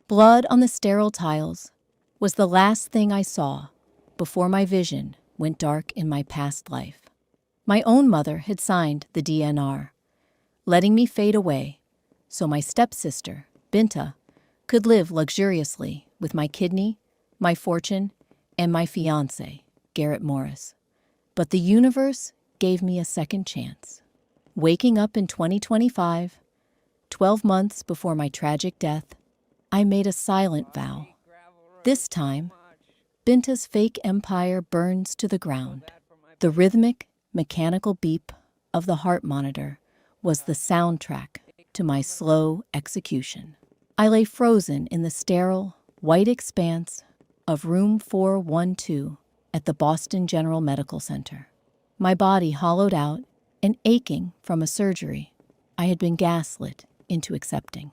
Blood on the sterile tiles was the last thing I saw before my vision went dark in my past life. My own mother had signed the DNR, letting me fade away so my stepsister, Binta, could live luxuriously with my kidney, my fortune, and my fiancé, Garrett Morris. But the universe gave me a second chance. Waking up in 2025, 12 months before my tragic death, I made a silent vow. This time, Binta's fake empire burns to the ground. The rhythmic, mechanical beep of the heart monitor was the soundtrack to my slow execution. I lay frozen in the sterile, white expanse of room 412 at the Boston General Medical Center. My body hollowed out and aching from a surgery I had been gaslit into accepting.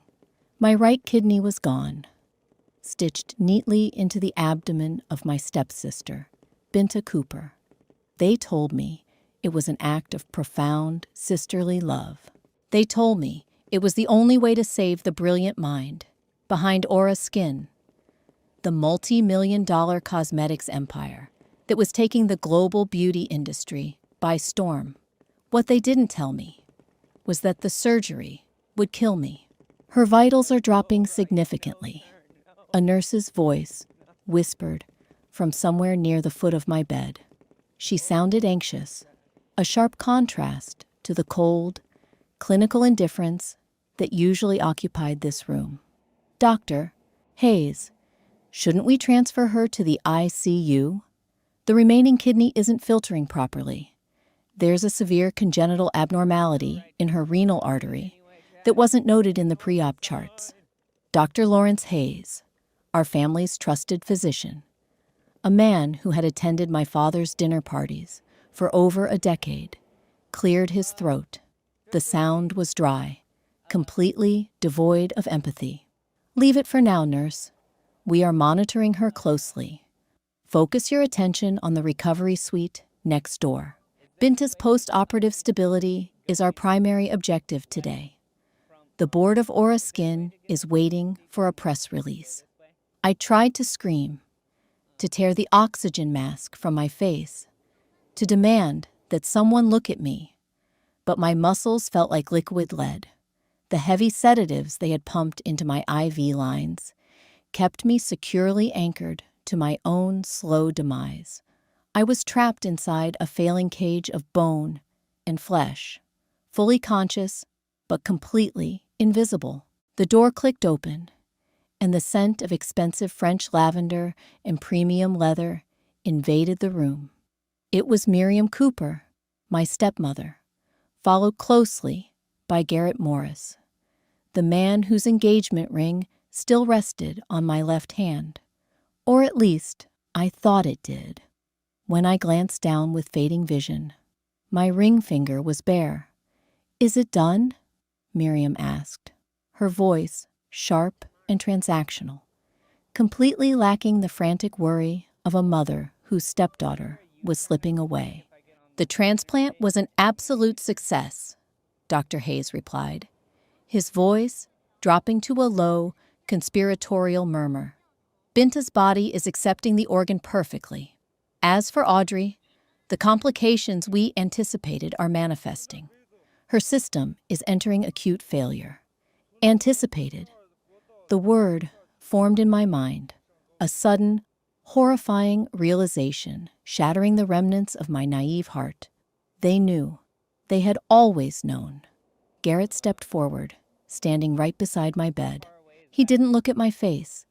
My right kidney was gone, stitched neatly into the abdomen of my stepsister, Binta Cooper. They told me it was an act of profound sisterly love. They told me it was the only way to save the brilliant mind behind Aura Skin, the multi-million-dollar cosmetics empire that was taking the global beauty industry by storm. What they didn't tell me was that the surgery would kill me. Her vitals are dropping significantly, a nurse's voice whispered from somewhere near the foot of my bed. She sounded anxious, a sharp contrast to the cold, clinical indifference that usually occupied this room. Dr. Hayes, shouldn't we transfer her to the ICU? The remaining kidney isn't filtering properly. There's a severe congenital abnormality in her renal artery that wasn't noted in the pre-op charts. Dr. Lawrence Hayes, our family's trusted physician, a man who had attended my father's dinner parties for over a decade, cleared his throat. The sound was dry, completely devoid of empathy. Leave it for now, nurse. We are monitoring her closely. Focus your attention on the recovery suite next door. Binta's post-operative stability is our primary objective today. The board of Aura Skin is waiting for a press release. I tried to scream, to tear the oxygen mask from my face, to demand that someone look at me, but my muscles felt like liquid lead. The heavy sedatives they had pumped into my IV lines kept me securely anchored to my own slow demise. I was trapped inside a failing cage of bone and flesh, fully conscious but completely invisible. The door clicked open, and the scent of expensive French lavender and premium leather invaded the room. It was Miriam Cooper, my stepmother, followed closely by Garrett Morris, the man whose engagement ring still rested on my left hand, or at least I thought it did. When I glanced down with fading vision, my ring finger was bare. "Is it done?" Miriam asked, her voice sharp and transactional, completely lacking the frantic worry of a mother whose stepdaughter was slipping away. "The transplant was an absolute success," Dr. Hayes replied, his voice dropping to a low, conspiratorial murmur. "Binta's body is accepting the organ perfectly. As for Audrey, the complications we anticipated are manifesting. Her system is entering acute failure." Anticipated. The word formed in my mind, a sudden, horrifying realization shattering the remnants of my naive heart. They knew. They had always known. Garrett stepped forward, standing right beside my bed. He didn't look at my face.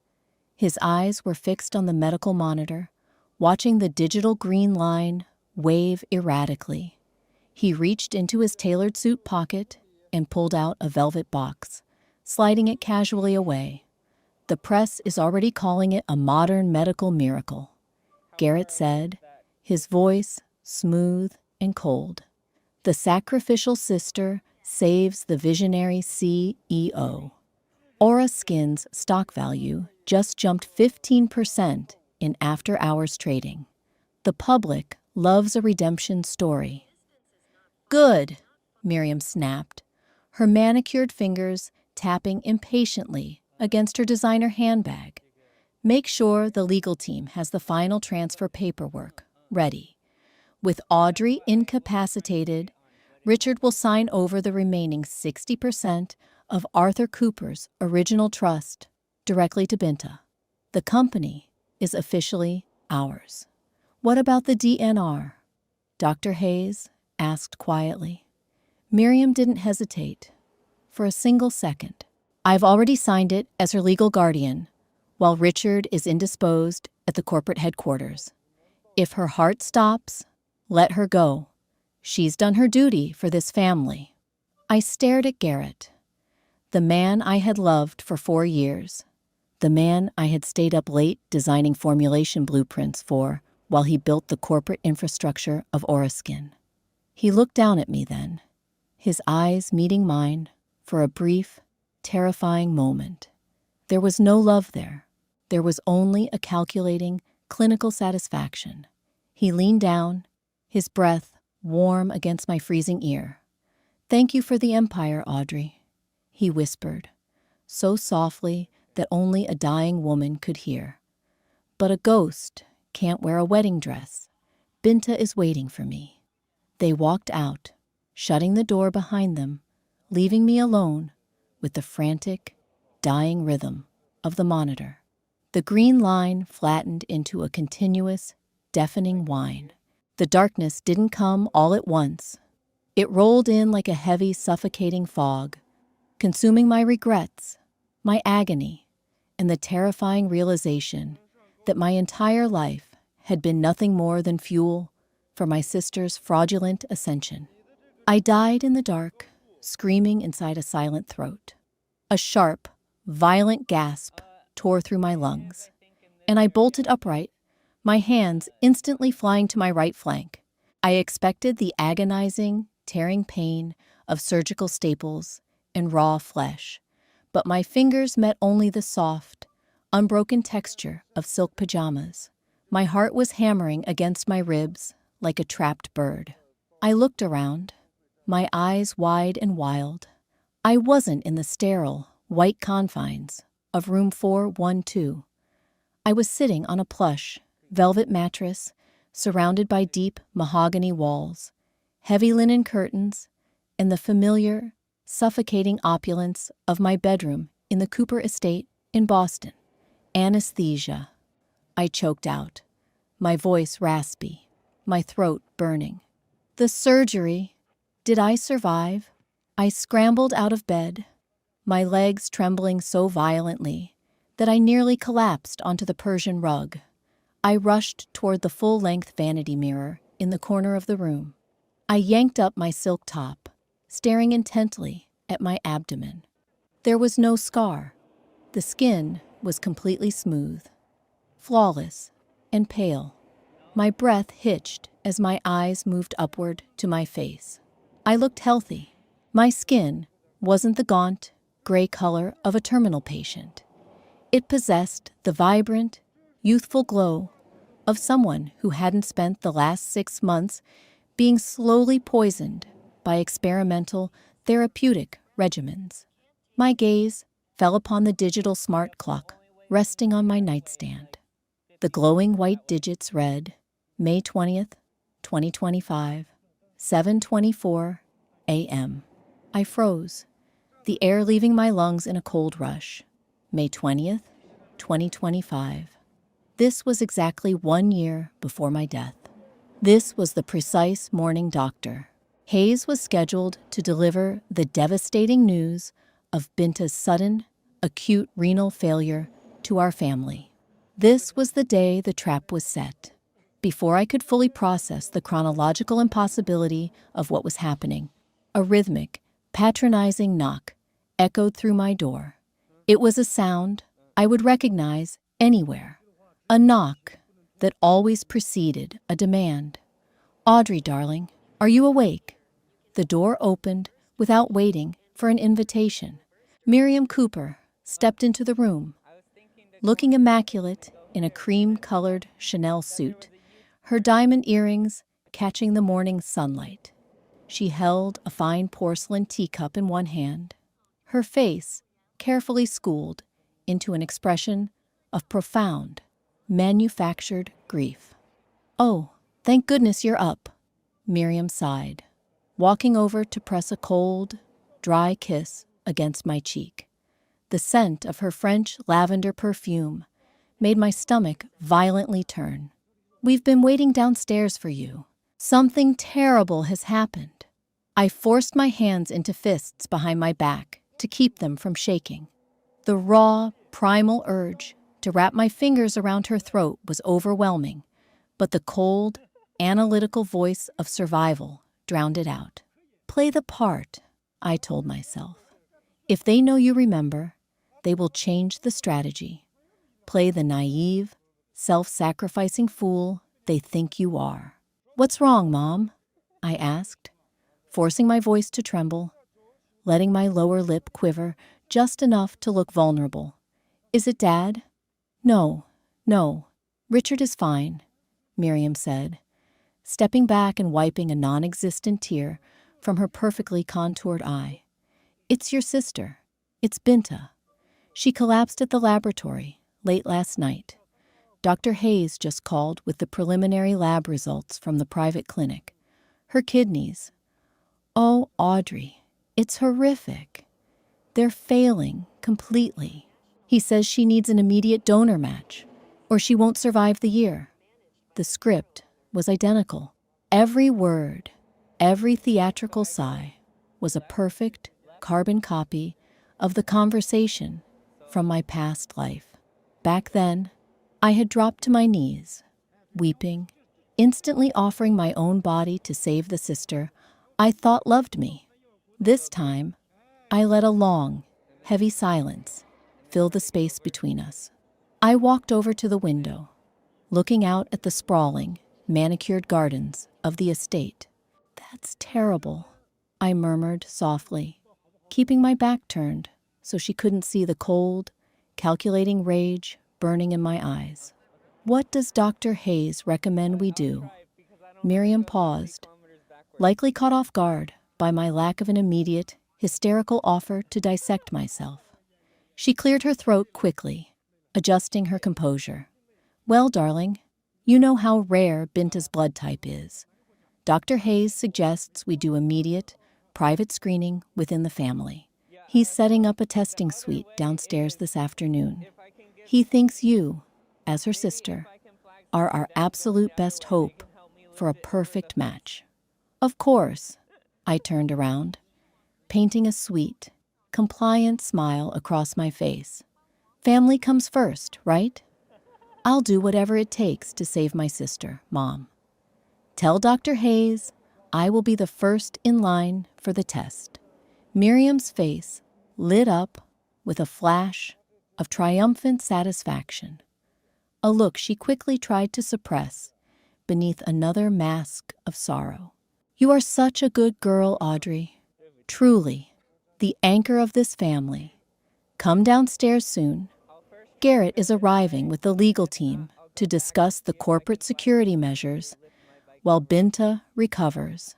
His eyes were fixed on the medical monitor, watching the digital green line wave erratically. He reached into his tailored suit pocket and pulled out a velvet box, sliding it casually away. "The press is already calling it a modern medical miracle," Garrett said, his voice smooth and cold. "The sacrificial sister saves the visionary CEO." Aura Skin's stock value just jumped 15% in after-hours trading. The public loves a redemption story. "Good," Miriam snapped, her manicured fingers tapping impatiently against her designer handbag. Make sure the legal team has the final transfer paperwork ready. With Audrey incapacitated, Richard will sign over the remaining 60% of Arthur Cooper's original trust directly to Binta. The company is officially ours. What about the DNR? Dr. Hayes asked quietly. Miriam didn't hesitate for a single second. I've already signed it as her legal guardian, while Richard is indisposed at the corporate headquarters. If her heart stops, let her go. She's done her duty for this family. I stared at Garrett, the man I had loved for 4 years, the man I had stayed up late designing formulation blueprints for while he built the corporate infrastructure of Oraskin. He looked down at me then, his eyes meeting mine for a brief, terrifying moment. There was no love there. There was only a calculating, clinical satisfaction. He leaned down, his breath warm against my freezing ear. Thank you for the empire, Audrey, he whispered, so softly that only a dying woman could hear. But a ghost can't wear a wedding dress. Binta is waiting for me. They walked out, shutting the door behind them, leaving me alone with the frantic, dying rhythm of the monitor. The green line flattened into a continuous, deafening whine. The darkness didn't come all at once. It rolled in like a heavy, suffocating fog, consuming my regrets, my agony, and the terrifying realization that my entire life had been nothing more than fuel for my sister's fraudulent ascension. I died in the dark, screaming inside a silent throat. A sharp, violent gasp tore through my lungs, and I bolted upright, my hands instantly flying to my right flank. I expected the agonizing, tearing pain of surgical staples and raw flesh, but my fingers met only the soft, unbroken texture of silk pajamas. My heart was hammering against my ribs like a trapped bird. I looked around, my eyes wide and wild. I wasn't in the sterile, white confines of room 412. I was sitting on a plush, velvet mattress surrounded by deep mahogany walls, heavy linen curtains, and the familiar, suffocating opulence of my bedroom in the Cooper estate in Boston. Anesthesia, I choked out, my voice raspy, my throat burning. The surgery. Did I survive? I scrambled out of bed, my legs trembling so violently that I nearly collapsed onto the Persian rug. I rushed toward the full-length vanity mirror in the corner of the room. I yanked up my silk top, staring intently at my abdomen. There was no scar. The skin was completely smooth, flawless, and pale. My breath hitched as my eyes moved upward to my face. I looked healthy. My skin wasn't the gaunt, gray color of a terminal patient. It possessed the vibrant, youthful glow of someone who hadn't spent the last 6 months being slowly poisoned by experimental therapeutic regimens. My gaze fell upon the digital smart clock resting on my nightstand. The glowing white digits read May 20th, 2025, 7:24 a.m. I froze, the air leaving my lungs in a cold rush. May 20th, 2025. This was exactly 1 year before my death. This was the precise morning Dr. Hayes was scheduled to deliver the devastating news of Binta's sudden, acute renal failure to our family. This was the day the trap was set. Before I could fully process the chronological impossibility of what was happening, a rhythmic, patronizing knock echoed through my door. It was a sound I would recognize anywhere, a knock that always preceded a demand. Audrey, darling, are you awake? The door opened without waiting for an invitation. Miriam Cooper stepped into the room, looking immaculate in a cream-colored Chanel suit, her diamond earrings catching the morning sunlight. She held a fine porcelain teacup in one hand, her face carefully schooled into an expression of profound, manufactured grief. "Oh, thank goodness you're up," Miriam sighed, walking over to press a cold, dry kiss against my cheek. The scent of her French lavender perfume made my stomach violently turn. "We've been waiting downstairs for you. Something terrible has happened." I forced my hands into fists behind my back to keep them from shaking. The raw, primal urge to wrap my fingers around her throat was overwhelming, but the cold, analytical voice of survival drowned it out. "Play the part," I told myself. "If they know you remember, they will change the strategy. Play the naive, self-sacrificing fool they think you are." "What's wrong, Mom?" I asked, forcing my voice to tremble, letting my lower lip quiver just enough to look vulnerable. "Is it Dad?" No. Richard is fine," Miriam said, stepping back and wiping a non-existent tear from her perfectly contoured eye. "It's your sister. It's Binta. She collapsed at the laboratory late last night. Dr. Hayes just called with the preliminary lab results from the private clinic. Her kidneys. Oh, Audrey, it's horrific. They're failing completely. He says she needs an immediate donor match, or she won't survive the year." The script was identical. Every word, every theatrical sigh was a perfect carbon copy of the conversation from my past life. Back then, I had dropped to my knees, weeping, instantly offering my own body to save the sister I thought loved me. This time, I let a long, heavy silence fill the space between us. I walked over to the window, looking out at the sprawling, manicured gardens of the estate. "That's terrible," I murmured softly, keeping my back turned so she couldn't see the cold, calculating rage burning in my eyes. "What does Dr. Hayes recommend we do?" Miriam paused, likely caught off guard by my lack of an immediate, hysterical offer to dissect myself. She cleared her throat quickly, adjusting her composure. "Well, darling, you know how rare Binta's blood type is. Dr. Hayes suggests we do immediate, private screening within the family. He's setting up a testing suite downstairs this afternoon. He thinks you, as her sister, are our absolute best hope for a perfect match." "Of course." I turned around, painting a sweet, compliant smile across my face. "Family comes first, right? I'll do whatever it takes to save my sister, Mom. Tell Dr. Hayes I will be the first in line for the test." Miriam's face lit up with a flash of triumphant satisfaction, a look she quickly tried to suppress beneath another mask of sorrow. "You are such a good girl, Audrey. Truly, the anchor of this family. Come downstairs soon. Garrett is arriving with the legal team to discuss the corporate security measures while Binta recovers."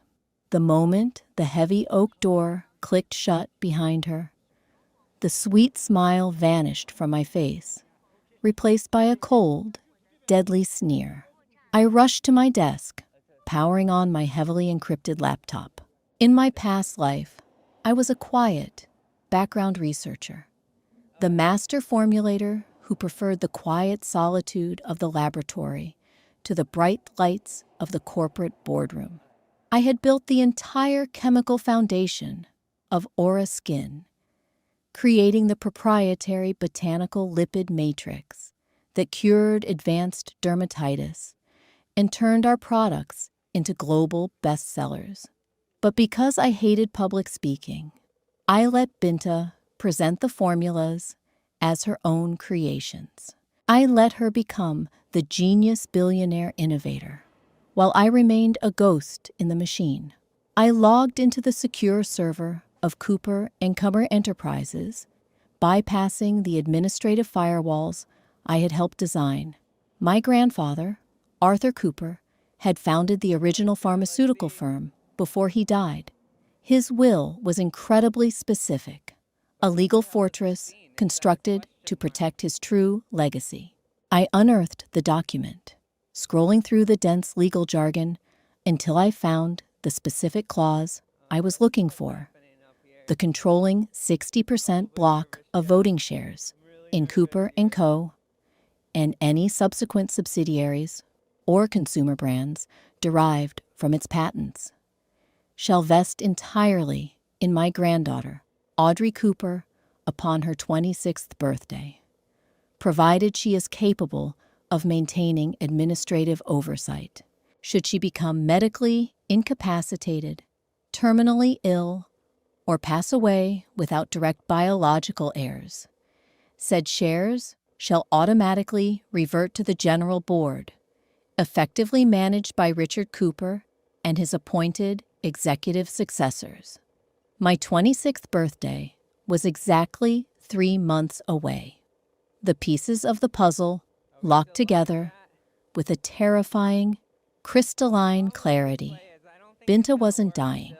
The moment the heavy oak door clicked shut behind her, the sweet smile vanished from my face, replaced by a cold, deadly sneer. I rushed to my desk, powering on my heavily encrypted laptop. In my past life, I was a quiet, background researcher, the master formulator who preferred the quiet solitude of the laboratory to the bright lights of the corporate boardroom. I had built the entire chemical foundation of Aura Skin, creating the proprietary botanical lipid matrix that cured advanced dermatitis and turned our products into global bestsellers. But because I hated public speaking, I let Binta present the formulas as her own creations. I let her become the genius billionaire innovator, while I remained a ghost in the machine. I logged into the secure server of Cooper and Cummer Enterprises, bypassing the administrative firewalls I had helped design. My grandfather, Arthur Cooper, had founded the original pharmaceutical firm before he died. His will was incredibly specific, a legal fortress constructed to protect his true legacy. I unearthed the document, scrolling through the dense legal jargon until I found the specific clause I was looking for: the controlling 60% block of voting shares in Cooper & Co. and any subsequent subsidiaries or consumer brands derived from its patents shall vest entirely in my granddaughter, Audrey Cooper, upon her 26th birthday, provided she is capable of maintaining administrative oversight. Should she become medically incapacitated, terminally ill, or pass away without direct biological heirs, said shares shall automatically revert to the General Board, effectively managed by Richard Cooper and his appointed executive successors. My 26th birthday was exactly 3 months away. The pieces of the puzzle locked together with a terrifying, crystalline clarity. Binta wasn't dying.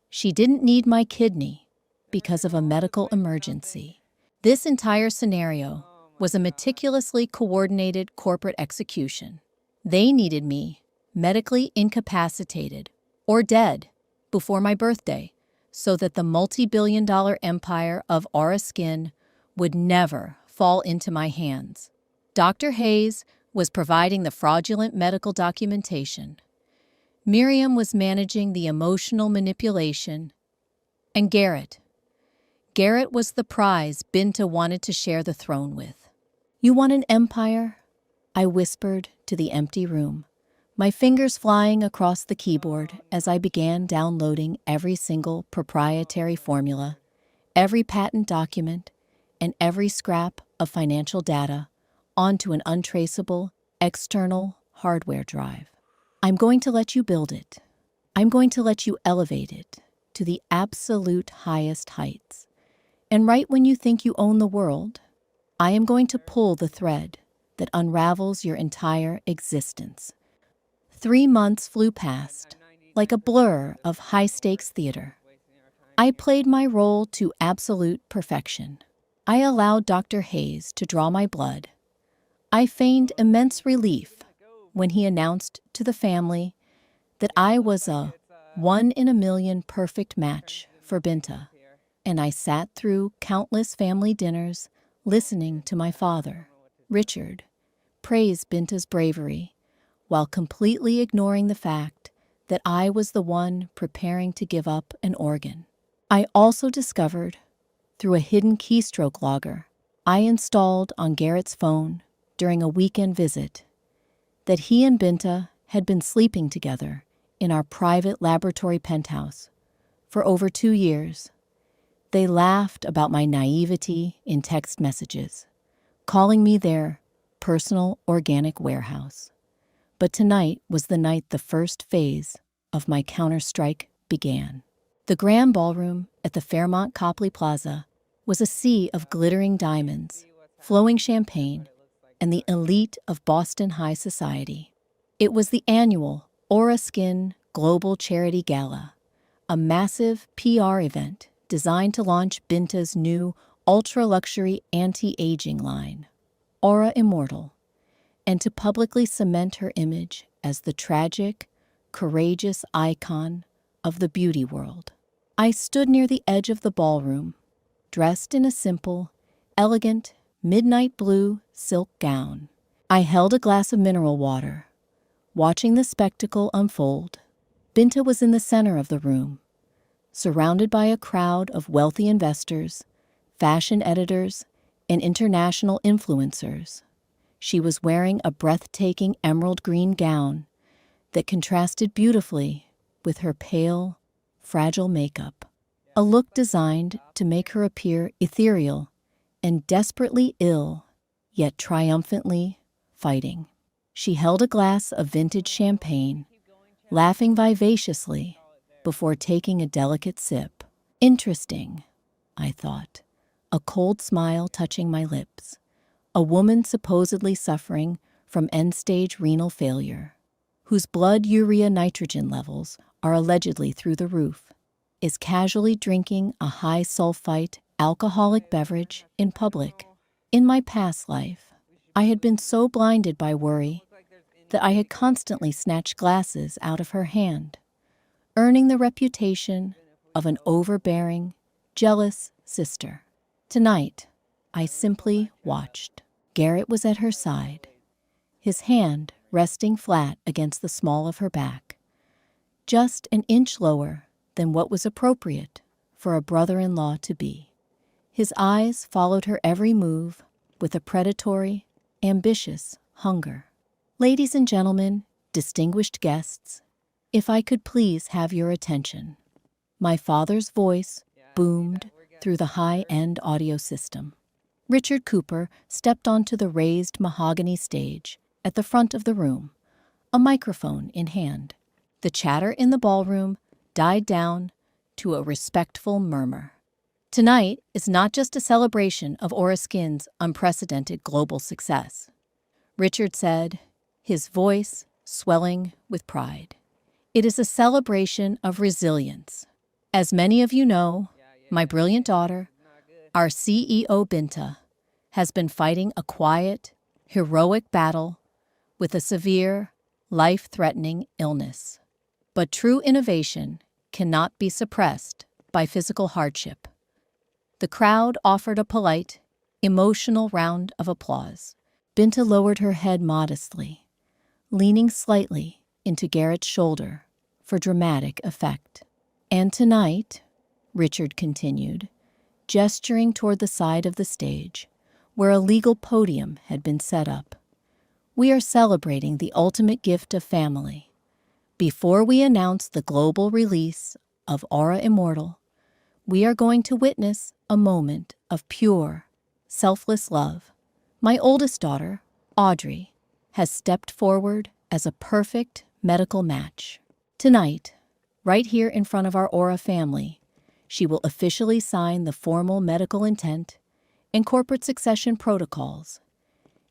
She didn't need my kidney because of a medical emergency. This entire scenario was a meticulously coordinated corporate execution. They needed me medically incapacitated or dead before my birthday so that the multi-billion-dollar empire of Aura Skin would never fall into my hands. Dr. Hayes was providing the fraudulent medical documentation. Miriam was managing the emotional manipulation. And Garrett was the prize Binta wanted to share the throne with. "You want an empire?" I whispered to the empty room, my fingers flying across the keyboard as I began downloading every single proprietary formula, every patent document, and every scrap of financial data onto an untraceable, external hardware drive. "I'm going to let you build it. I'm going to let you elevate it to the absolute highest heights. And right when you think you own the world, I am going to pull the thread that unravels your entire existence." 3 months flew past, like a blur of high-stakes theater. I played my role to absolute perfection. I allowed Dr. Hayes to draw my blood. I feigned immense relief when he announced to the family that I was a 1 in a million perfect match for Binta, and I sat through countless family dinners listening to my father, Richard, praise Binta's bravery while completely ignoring the fact that I was the one preparing to give up an organ. I also discovered, through a hidden keystroke logger I installed on Garrett's phone during a weekend visit, that he and Binta had been sleeping together in our private laboratory penthouse for over 2 years. They laughed about my naivety in text messages, calling me their personal organic warehouse. But tonight was the night the first phase of my counterstrike began. The Grand Ballroom at the Fairmont Copley Plaza was a sea of glittering diamonds, flowing champagne, and the elite of Boston high society. It was the annual Aura Skin Global Charity Gala, a massive PR event designed to launch Binta's new ultra-luxury anti-aging line, Aura Immortal, and to publicly cement her image as the tragic, courageous icon of the beauty world. I stood near the edge of the ballroom, dressed in a simple, elegant, midnight blue silk gown. I held a glass of mineral water, watching the spectacle unfold. Binta was in the center of the room, surrounded by a crowd of wealthy investors, fashion editors, and international influencers. She was wearing a breathtaking emerald green gown that contrasted beautifully with her pale, fragile makeup, a look designed to make her appear ethereal and desperately ill, yet triumphantly fighting. She held a glass of vintage champagne, laughing vivaciously before taking a delicate sip. Interesting, I thought, a cold smile touching my lips. A woman supposedly suffering from end-stage renal failure, whose blood urea nitrogen levels are allegedly through the roof, is casually drinking a high-sulfite alcoholic beverage in public. In my past life, I had been so blinded by worry that I had constantly snatched glasses out of her hand, earning the reputation of an overbearing, jealous sister. Tonight, I simply watched. Garrett was at her side, his hand resting flat against the small of her back, just an inch lower than what was appropriate for a brother-in-law to be. His eyes followed her every move with a predatory, ambitious hunger. Ladies and gentlemen, distinguished guests, if I could please have your attention. My father's voice boomed through the high-end audio system. Richard Cooper stepped onto the raised mahogany stage at the front of the room, a microphone in hand. The chatter in the ballroom died down to a respectful murmur. Tonight is not just a celebration of Aura Skin's unprecedented global success, Richard said, his voice swelling with pride. It is a celebration of resilience. As many of you know, my brilliant daughter, our CEO Binta, has been fighting a quiet, heroic battle with a severe, life-threatening illness. But true innovation cannot be suppressed by physical hardship. The crowd offered a polite, emotional round of applause. Binta lowered her head modestly, leaning slightly into Garrett's shoulder for dramatic effect. And tonight, Richard continued, gesturing toward the side of the stage where a legal podium had been set up, we are celebrating the ultimate gift of family. Before we announce the global release of Aura Immortal, we are going to witness a moment of pure, selfless love. My oldest daughter, Audrey, has stepped forward as a perfect medical match. Tonight, right here in front of our Aura family, she will officially sign the formal medical intent and corporate succession protocols,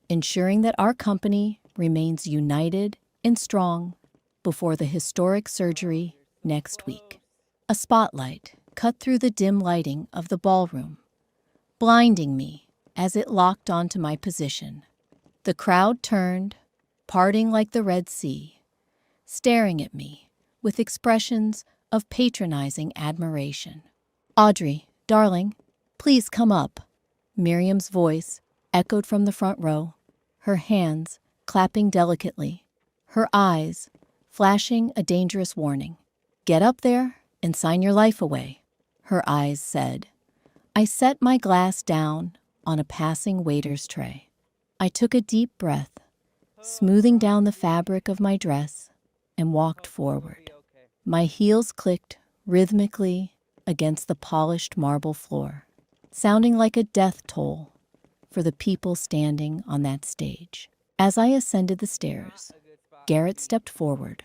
ensuring that our company remains united and strong before the historic surgery next week. A spotlight cut through the dim lighting of the ballroom, blinding me as it locked onto my position. The crowd turned, parting like the Red Sea, staring at me with expressions of patronizing admiration. Audrey, darling, please come up. Miriam's voice echoed from the front row, her hands clapping delicately, her eyes flashing a dangerous warning. Get up there and sign your life away, her eyes said. I set my glass down on a passing waiter's tray. I took a deep breath, smoothing down the fabric of my dress, and walked forward. My heels clicked rhythmically against the polished marble floor, sounding like a death toll for the people standing on that stage. As I ascended the stairs, Garrett stepped forward,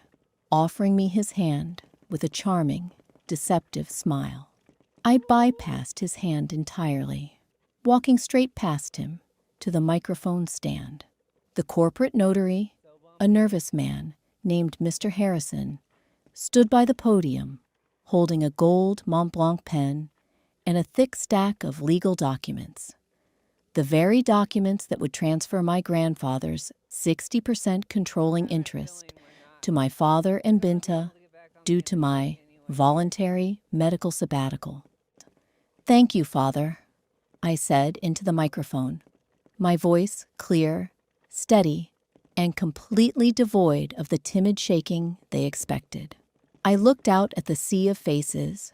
offering me his hand with a charming, deceptive smile. I bypassed his hand entirely, walking straight past him to the microphone stand. The corporate notary, a nervous man named Mr. Harrison, stood by the podium, holding a gold Mont Blanc pen and a thick stack of legal documents. The very documents that would transfer my grandfather's 60% controlling interest to my father and Binta due to my voluntary medical sabbatical. Thank you, Father, I said into the microphone, my voice clear, steady, and completely devoid of the timid shaking they expected. I looked out at the sea of faces,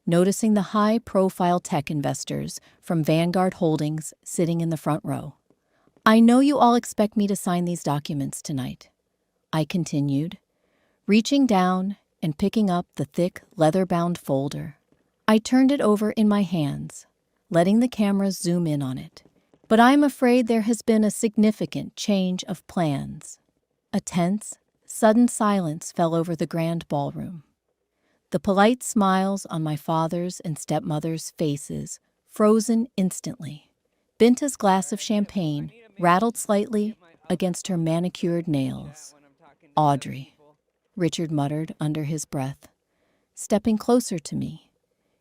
noticing the high-profile tech investors from Vanguard Holdings sitting in the front row. I know you all expect me to sign these documents tonight, I continued, reaching down and picking up the thick, leather-bound folder. I turned it over in my hands, letting the cameras zoom in on it. But I'm afraid there has been a significant change of plans. A tense, sudden silence fell over the grand ballroom. The polite smiles on my father's and stepmother's faces frozen instantly. Binta's glass of champagne rattled slightly against her manicured nails. Audrey, Richard muttered under his breath, stepping closer to me,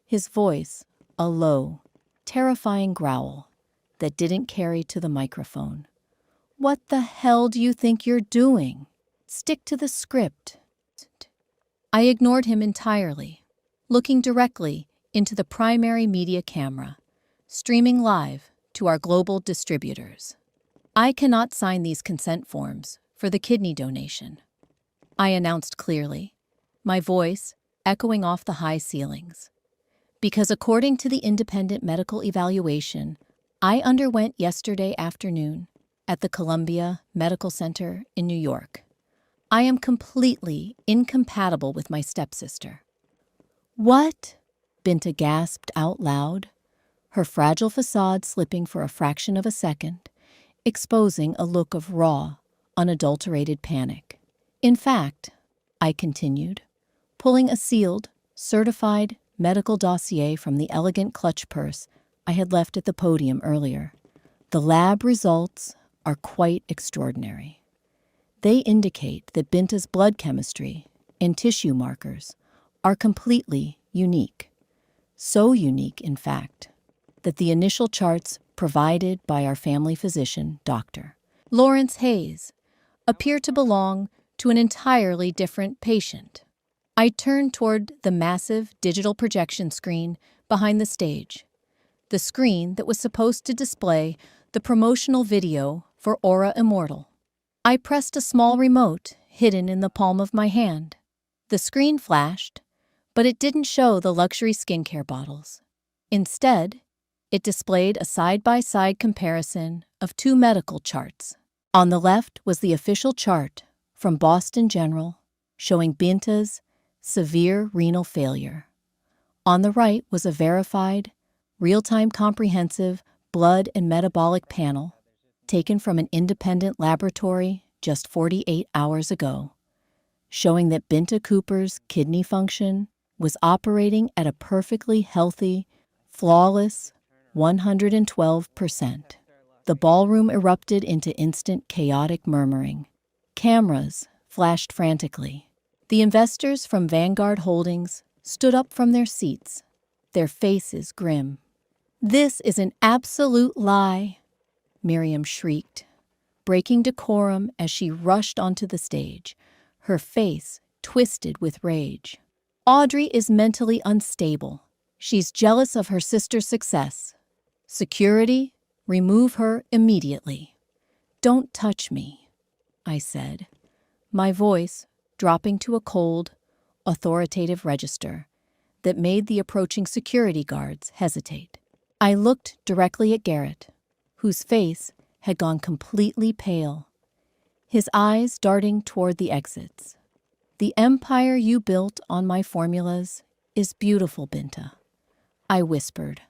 his voice a low, terrifying growl that didn't carry to the microphone. "What the hell do you think you're doing? Stick to the script." I ignored him entirely, looking directly into the primary media camera, streaming live to our global distributors. "I cannot sign these consent forms for the kidney donation," I announced clearly, my voice echoing off the high ceilings. "Because according to the independent medical evaluation I underwent yesterday afternoon at the Columbia Medical Center in New York, I am completely incompatible with my stepsister." "What?" Binta gasped out loud, her fragile facade slipping for a fraction of a second, exposing a look of raw, unadulterated panic. "In fact," I continued, pulling a sealed, certified medical dossier from the elegant clutch purse I had left at the podium earlier, "the lab results are quite extraordinary. They indicate that Binta's blood chemistry and tissue markers are completely unique. So unique, in fact, that the initial charts provided by our family physician, Dr. Lawrence Hayes, appear to belong to an entirely different patient." I turned toward the massive digital projection screen behind the stage, the screen that was supposed to display the promotional video for Aura Immortal. I pressed a small remote hidden in the palm of my hand. The screen flashed, but it didn't show the luxury skincare bottles. Instead, it displayed a side-by-side comparison of two medical charts. On the left was the official chart from Boston General showing Binta's severe renal failure. On the right was a verified, real-time comprehensive blood and metabolic panel taken from an independent laboratory just 48 hours ago, showing that Binta Cooper's kidney function was operating at a perfectly healthy, flawless 112%. The ballroom erupted into instant chaotic murmuring. Cameras flashed frantically. The investors from Vanguard Holdings stood up from their seats, their faces grim. "This is an absolute lie," Miriam shrieked, breaking decorum as she rushed onto the stage, her face twisted with rage. "Audrey is mentally unstable. She's jealous of her sister's success. Security, remove her immediately." "Don't touch me," I said, my voice dropping to a cold, authoritative register that made the approaching security guards hesitate. I looked directly at Garrett, whose face had gone completely pale, his eyes darting toward the exits. "The empire you built on my formulas is beautiful, Binta," I whispered,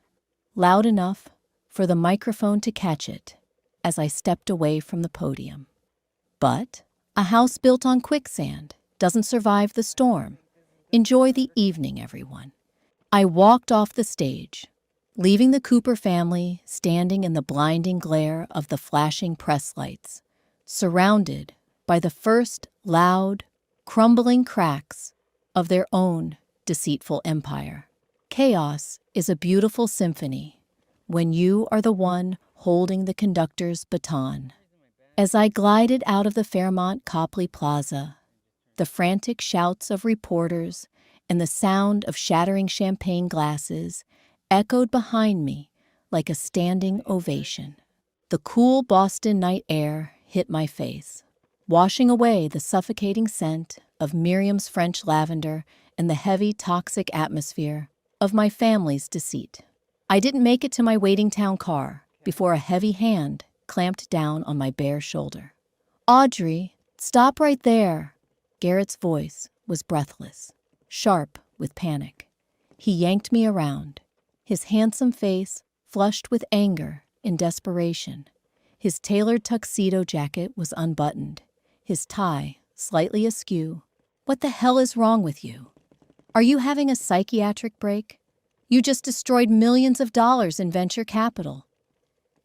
loud enough for the microphone to catch it as I stepped away from the podium. "But a house built on quicksand doesn't survive the storm. Enjoy the evening, everyone." I walked off the stage, leaving the Cooper family standing in the blinding glare of the flashing press lights, surrounded by the first loud, crumbling cracks of their own deceitful empire. Chaos is a beautiful symphony when you are the one holding the conductor's baton. As I glided out of the Fairmont Copley Plaza, the frantic shouts of reporters and the sound of shattering champagne glasses echoed behind me like a standing ovation. The cool Boston night air hit my face, washing away the suffocating scent of Miriam's French lavender and the heavy, toxic atmosphere of my family's deceit. I didn't make it to my waiting town car before a heavy hand clamped down on my bare shoulder. "Audrey, stop right there." Garrett's voice was breathless, sharp with panic. He yanked me around, his handsome face flushed with anger and desperation. His tailored tuxedo jacket was unbuttoned, his tie slightly askew. "What the hell is wrong with you? Are you having a psychiatric break? You just destroyed millions of dollars in venture capital.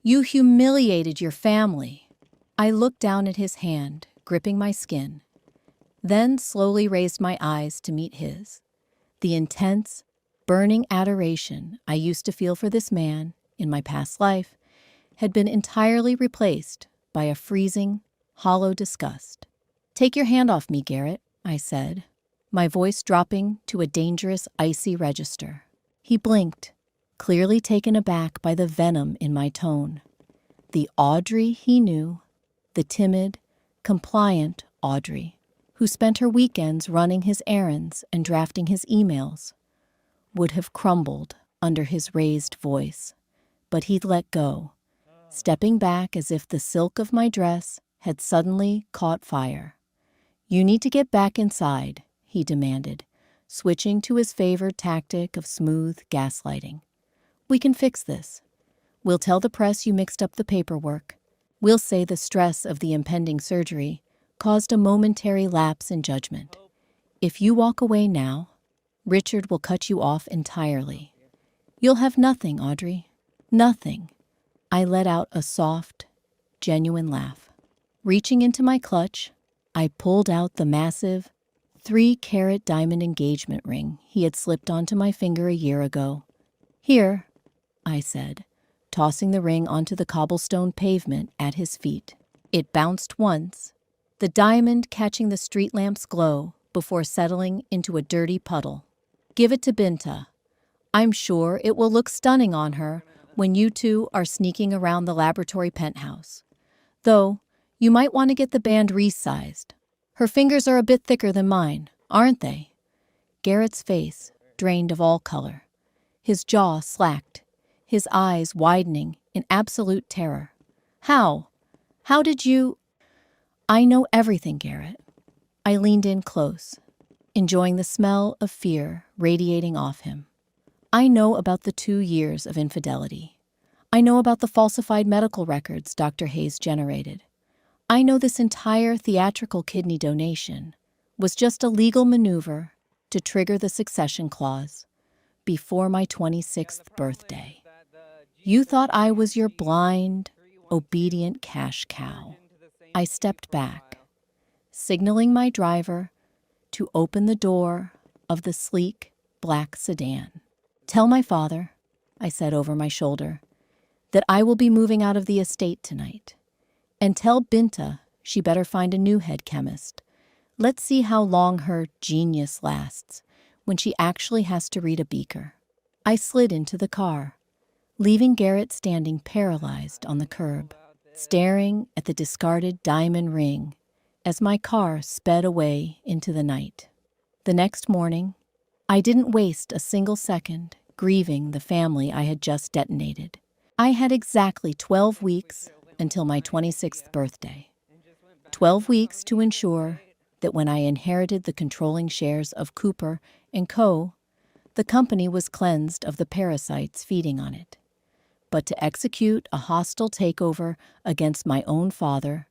You humiliated your family." I looked down at his hand, gripping my skin, then slowly raised my eyes to meet his. The intense, burning adoration I used to feel for this man in my past life had been entirely replaced by a freezing, hollow disgust. "Take your hand off me, Garrett," I said, my voice dropping to a dangerous, icy register. He blinked, clearly taken aback by the venom in my tone. The Audrey he knew, the timid, compliant Audrey, who spent her weekends running his errands and drafting his emails, would have crumbled under his raised voice. But he'd let go, stepping back as if the silk of my dress had suddenly caught fire. "You need to get back inside," he demanded, switching to his favored tactic of smooth gaslighting. "We can fix this. We'll tell the press you mixed up the paperwork. We'll say the stress of the impending surgery caused a momentary lapse in judgment. If you walk away now, Richard will cut you off entirely. You'll have nothing, Audrey. Nothing." I let out a soft, genuine laugh. Reaching into my clutch, I pulled out the massive 3-carat diamond engagement ring he had slipped onto my finger a year ago. "Here," I said, tossing the ring onto the cobblestone pavement at his feet. It bounced once, the diamond catching the street lamp's glow before settling into a dirty puddle. "Give it to Binta. I'm sure it will look stunning on her when you two are sneaking around the laboratory penthouse. Though, you might want to get the band resized. Her fingers are a bit thicker than mine, aren't they?" Garrett's face drained of all color. His jaw slacked, his eyes widening in absolute terror. How? How did you—" "I know everything, Garrett." I leaned in close, enjoying the smell of fear radiating off him. "I know about the 2 years of infidelity. I know about the falsified medical records Dr. Hayes generated. I know this entire theatrical kidney donation was just a legal maneuver to trigger the succession clause before my 26th birthday. You thought I was your blind, obedient cash cow." I stepped back, signaling my driver to open the door of the sleek, black sedan. "Tell my father," I said over my shoulder, "that I will be moving out of the estate tonight. And tell Binta she better find a new head chemist. Let's see how long her genius lasts when she actually has to read a beaker." I slid into the car, leaving Garrett standing paralyzed on the curb, staring at the discarded diamond ring as my car sped away into the night. The next morning, I didn't waste a single second grieving the family I had just detonated. I had exactly 12 weeks until my 26th birthday. 12 weeks to ensure that when I inherited the controlling shares of Cooper & Co., the company was cleansed of the parasites feeding on it. But to execute a hostile takeover against my own father,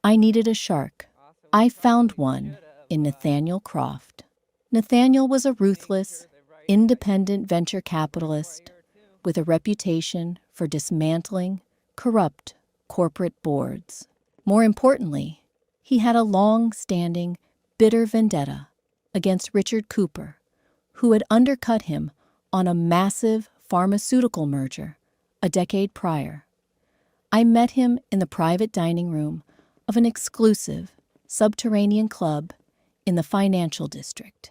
I needed a shark. I found one in Nathaniel Croft. Nathaniel was a ruthless, independent venture capitalist with a reputation for dismantling corrupt corporate boards. More importantly, he had a long-standing, bitter vendetta against Richard Cooper, who had undercut him on a massive pharmaceutical merger a decade prior. I met him in the private dining room of an exclusive, subterranean club in the financial district.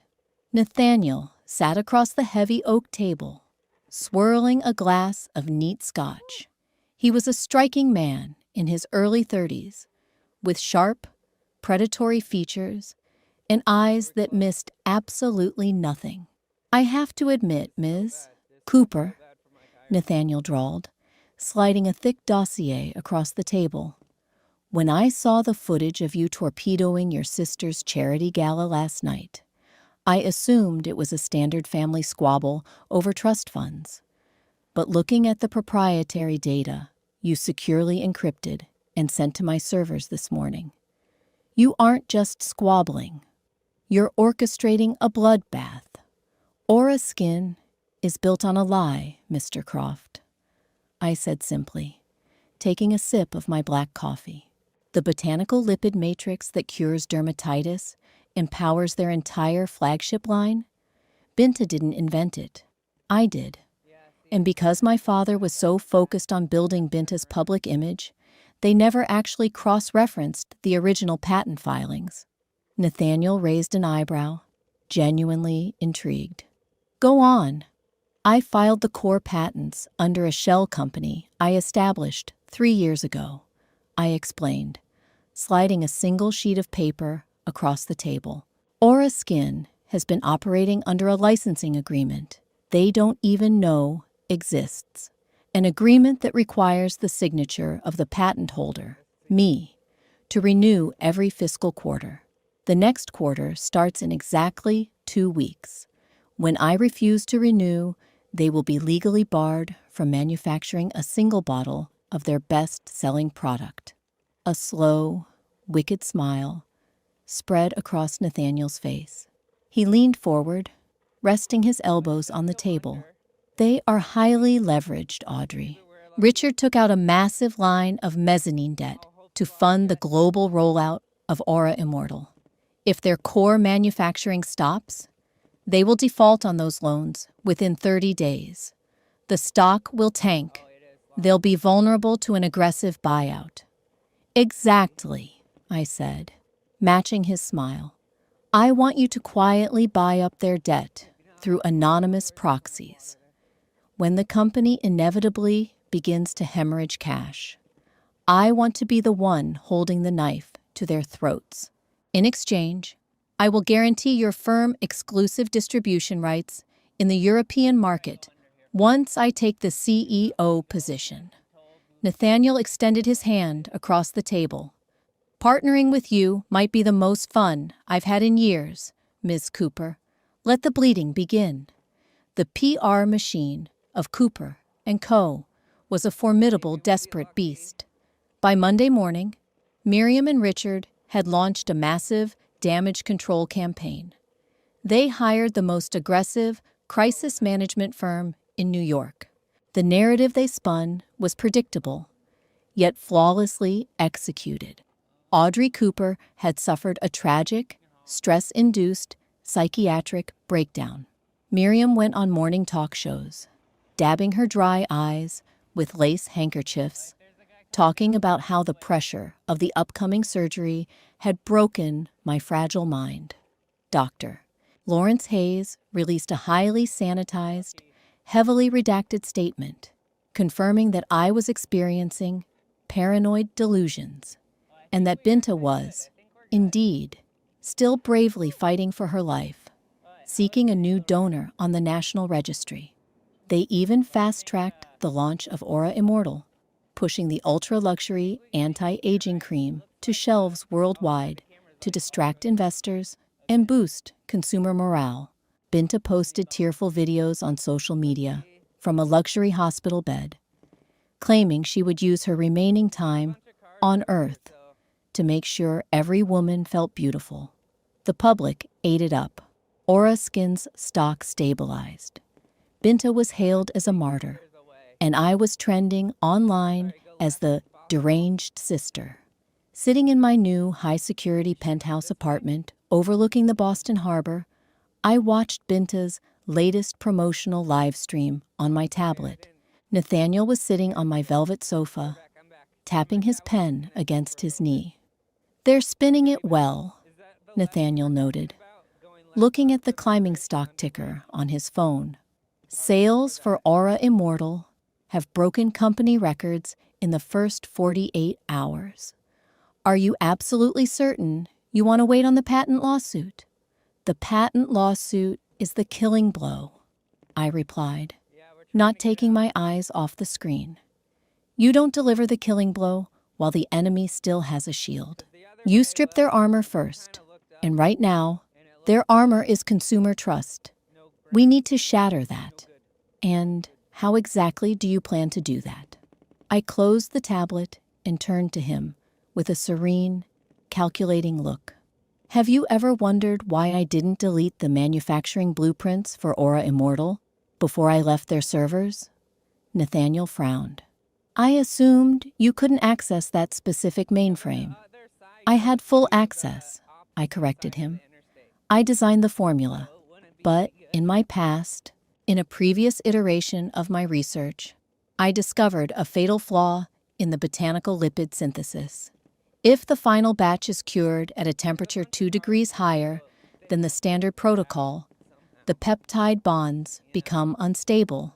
Nathaniel sat across the heavy oak table, swirling a glass of neat scotch. He was a striking man in his early 30s, with sharp, predatory features and eyes that missed absolutely nothing. "I have to admit, Ms. Cooper," Nathaniel drawled, sliding a thick dossier across the table, "when I saw the footage of you torpedoing your sister's charity gala last night, I assumed it was a standard family squabble over trust funds. But looking at the proprietary data you securely encrypted and sent to my servers this morning, you aren't just squabbling. You're orchestrating a bloodbath. Aura Skin is built on a lie, Mr. Croft," I said simply, taking a sip of my black coffee. "The botanical lipid matrix that cures dermatitis and powers their entire flagship line? Binta didn't invent it. I did. And because my father was so focused on building Binta's public image, they never actually cross-referenced the original patent filings. Nathaniel raised an eyebrow, genuinely intrigued. Go on. I filed the core patents under a shell company I established 3 years ago, I explained, sliding a single sheet of paper across the table. Aura Skin has been operating under a licensing agreement they don't even know exists. An agreement that requires the signature of the patent holder, me, to renew every fiscal quarter. The next quarter starts in exactly 2 weeks. When I refuse to renew, they will be legally barred from manufacturing a single bottle of their best-selling product. A slow, wicked smile spread across Nathaniel's face. He leaned forward, resting his elbows on the table. They are highly leveraged, Audrey. Richard took out a massive line of mezzanine debt to fund the global rollout of Aura Immortal. If their core manufacturing stops, they will default on those loans within 30 days. The stock will tank. They'll be vulnerable to an aggressive buyout. Exactly, I said, matching his smile. I want you to quietly buy up their debt through anonymous proxies. When the company inevitably begins to hemorrhage cash, I want to be the one holding the knife to their throats. In exchange, I will guarantee your firm exclusive distribution rights in the European market once I take the CEO position. Nathaniel extended his hand across the table. Partnering with you might be the most fun I've had in years, Ms. Cooper. Let the bleeding begin. The PR machine of Cooper & Co. was a formidable, desperate beast. By Monday morning, Miriam and Richard had launched a massive damage control campaign. They hired the most aggressive crisis management firm in New York. The narrative they spun was predictable, yet flawlessly executed. Audrey Cooper had suffered a tragic, stress-induced psychiatric breakdown. Miriam went on morning talk shows, dabbing her dry eyes with lace handkerchiefs, talking about how the pressure of the upcoming surgery had broken my fragile mind. Dr. Lawrence Hayes released a highly sanitized, heavily redacted statement confirming that I was experiencing paranoid delusions and that Binta was, indeed, still bravely fighting for her life, seeking a new donor on the National Registry. They even fast-tracked the launch of Aura Immortal, pushing the ultra-luxury anti-aging cream to shelves worldwide to distract investors and boost consumer morale. Binta posted tearful videos on social media from a luxury hospital bed, claiming she would use her remaining time on Earth to make sure every woman felt beautiful. The public ate it up. Aura Skin's stock stabilized. Binta was hailed as a martyr, and I was trending online as the deranged sister. Sitting in my new high-security penthouse apartment overlooking the Boston Harbor, I watched Binta's latest promotional live stream on my tablet. Nathaniel was sitting on my velvet sofa, tapping his pen against his knee. They're spinning it well, Nathaniel noted, looking at the climbing stock ticker on his phone. Sales for Aura Immortal have broken company records in the first 48 hours. Are you absolutely certain you want to wait on the patent lawsuit? The patent lawsuit is the killing blow, I replied, not taking my eyes off the screen. You don't deliver the killing blow while the enemy still has a shield. You strip their armor first, and right now, their armor is consumer trust. We need to shatter that. And how exactly do you plan to do that? I closed the tablet and turned to him with a serene, calculating look. Have you ever wondered why I didn't delete the manufacturing blueprints for Aura Immortal before I left their servers? Nathaniel frowned. I assumed you couldn't access that specific mainframe. I had full access, I corrected him. I designed the formula, but in my past, In a previous iteration of my research, I discovered a fatal flaw in the botanical lipid synthesis. If the final batch is cured at a temperature 2 degrees higher than the standard protocol, the peptide bonds become unstable.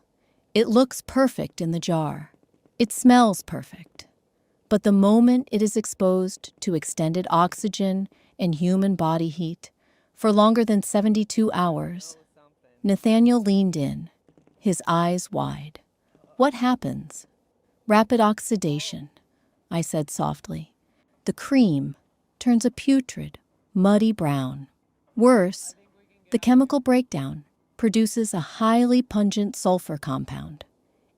It looks perfect in the jar. It smells perfect. But the moment it is exposed to extended oxygen and human body heat for longer than 72 hours, Nathaniel leaned in, his eyes wide. What happens? Rapid oxidation, I said softly. The cream turns a putrid, muddy brown. Worse, the chemical breakdown produces a highly pungent sulfur compound.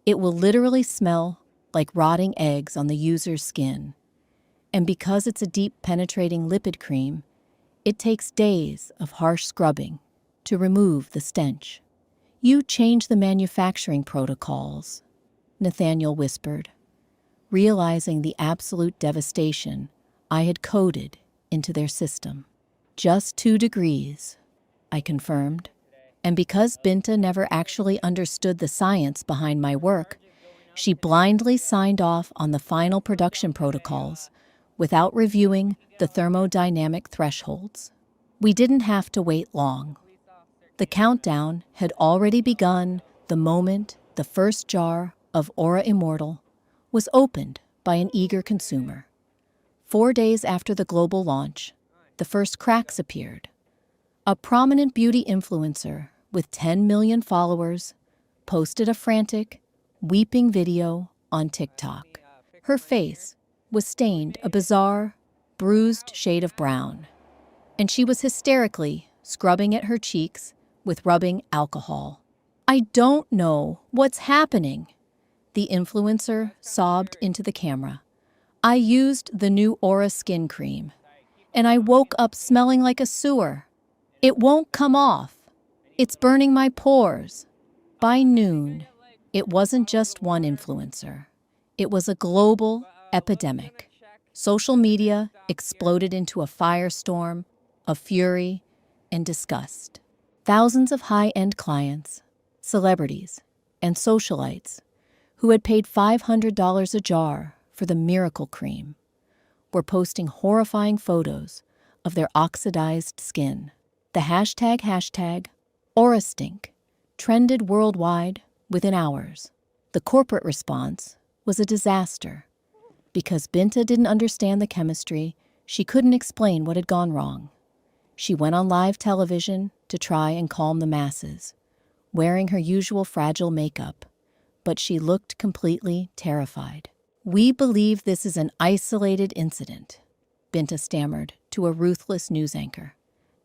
It will literally smell like rotting eggs on the user's skin. And because it's a deep penetrating lipid cream, it takes days of harsh scrubbing to remove the stench. You change the manufacturing protocols, Nathaniel whispered, realizing the absolute devastation I had coded into their system. Just 2 degrees, I confirmed. And because Binta never actually understood the science behind my work, she blindly signed off on the final production protocols without reviewing the thermodynamic thresholds. We didn't have to wait long. The countdown had already begun the moment the first jar of Aura Immortal was opened by an eager consumer. 4 days after the global launch, the first cracks appeared. A prominent beauty influencer with 10 million followers posted a frantic, weeping video on TikTok. Her face was stained a bizarre, bruised shade of brown, and she was hysterically scrubbing at her cheeks with rubbing alcohol. I don't know what's happening, the influencer sobbed into the camera. I used the new Aura skin cream, and I woke up smelling like a sewer. It won't come off. It's burning my pores. By noon, it wasn't just one influencer. It was a global epidemic. Social media exploded into a firestorm of fury and disgust. Thousands of high-end clients, celebrities, and socialites who had paid $500 a jar for the miracle cream were posting horrifying photos of their oxidized skin. The hashtag AuraStink trended worldwide within hours. The corporate response was a disaster. Because Binta didn't understand the chemistry, she couldn't explain what had gone wrong. She went on live television to try and calm the masses, wearing her usual fragile makeup, but she looked completely terrified. We believe this is an isolated incident, Binta stammered to a ruthless news anchor.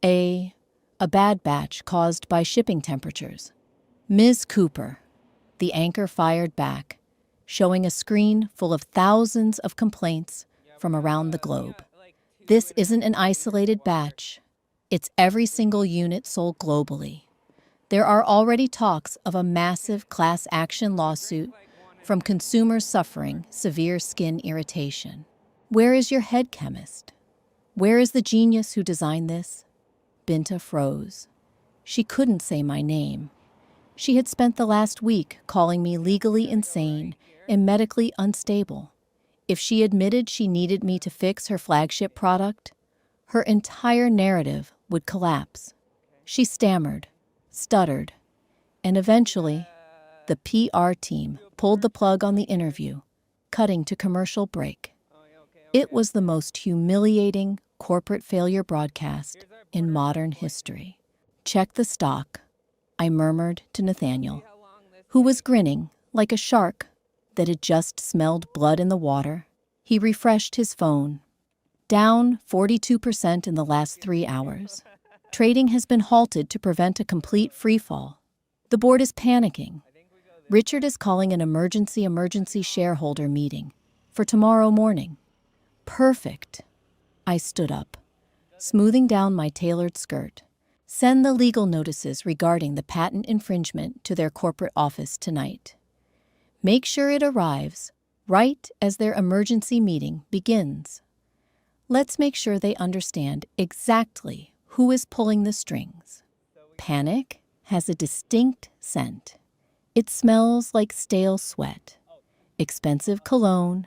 A bad batch caused by shipping temperatures. Ms. Cooper, the anchor fired back, showing a screen full of thousands of complaints from around the globe. This isn't an isolated batch. It's every single unit sold globally. There are already talks of a massive class action lawsuit from consumers suffering severe skin irritation. Where is your head chemist? Where is the genius who designed this? Binta froze. She couldn't say my name. She had spent the last week calling me legally insane and medically unstable. If she admitted she needed me to fix her flagship product, her entire narrative would collapse. She stammered, stuttered, and eventually, the PR team pulled the plug on the interview, cutting to commercial break. It was the most humiliating corporate failure broadcast in modern history. Check the stock, I murmured to Nathaniel, who was grinning like a shark that had just smelled blood in the water. He refreshed his phone. Down 42% in the last 3 hours. Trading has been halted to prevent a complete freefall. The board is panicking. Richard is calling an emergency shareholder meeting for tomorrow morning. Perfect. I stood up, smoothing down my tailored skirt. Send the legal notices regarding the patent infringement to their corporate office tonight. Make sure it arrives right as their emergency meeting begins. Let's make sure they understand exactly who is pulling the strings. Panic has a distinct scent. It smells like stale sweat, expensive cologne,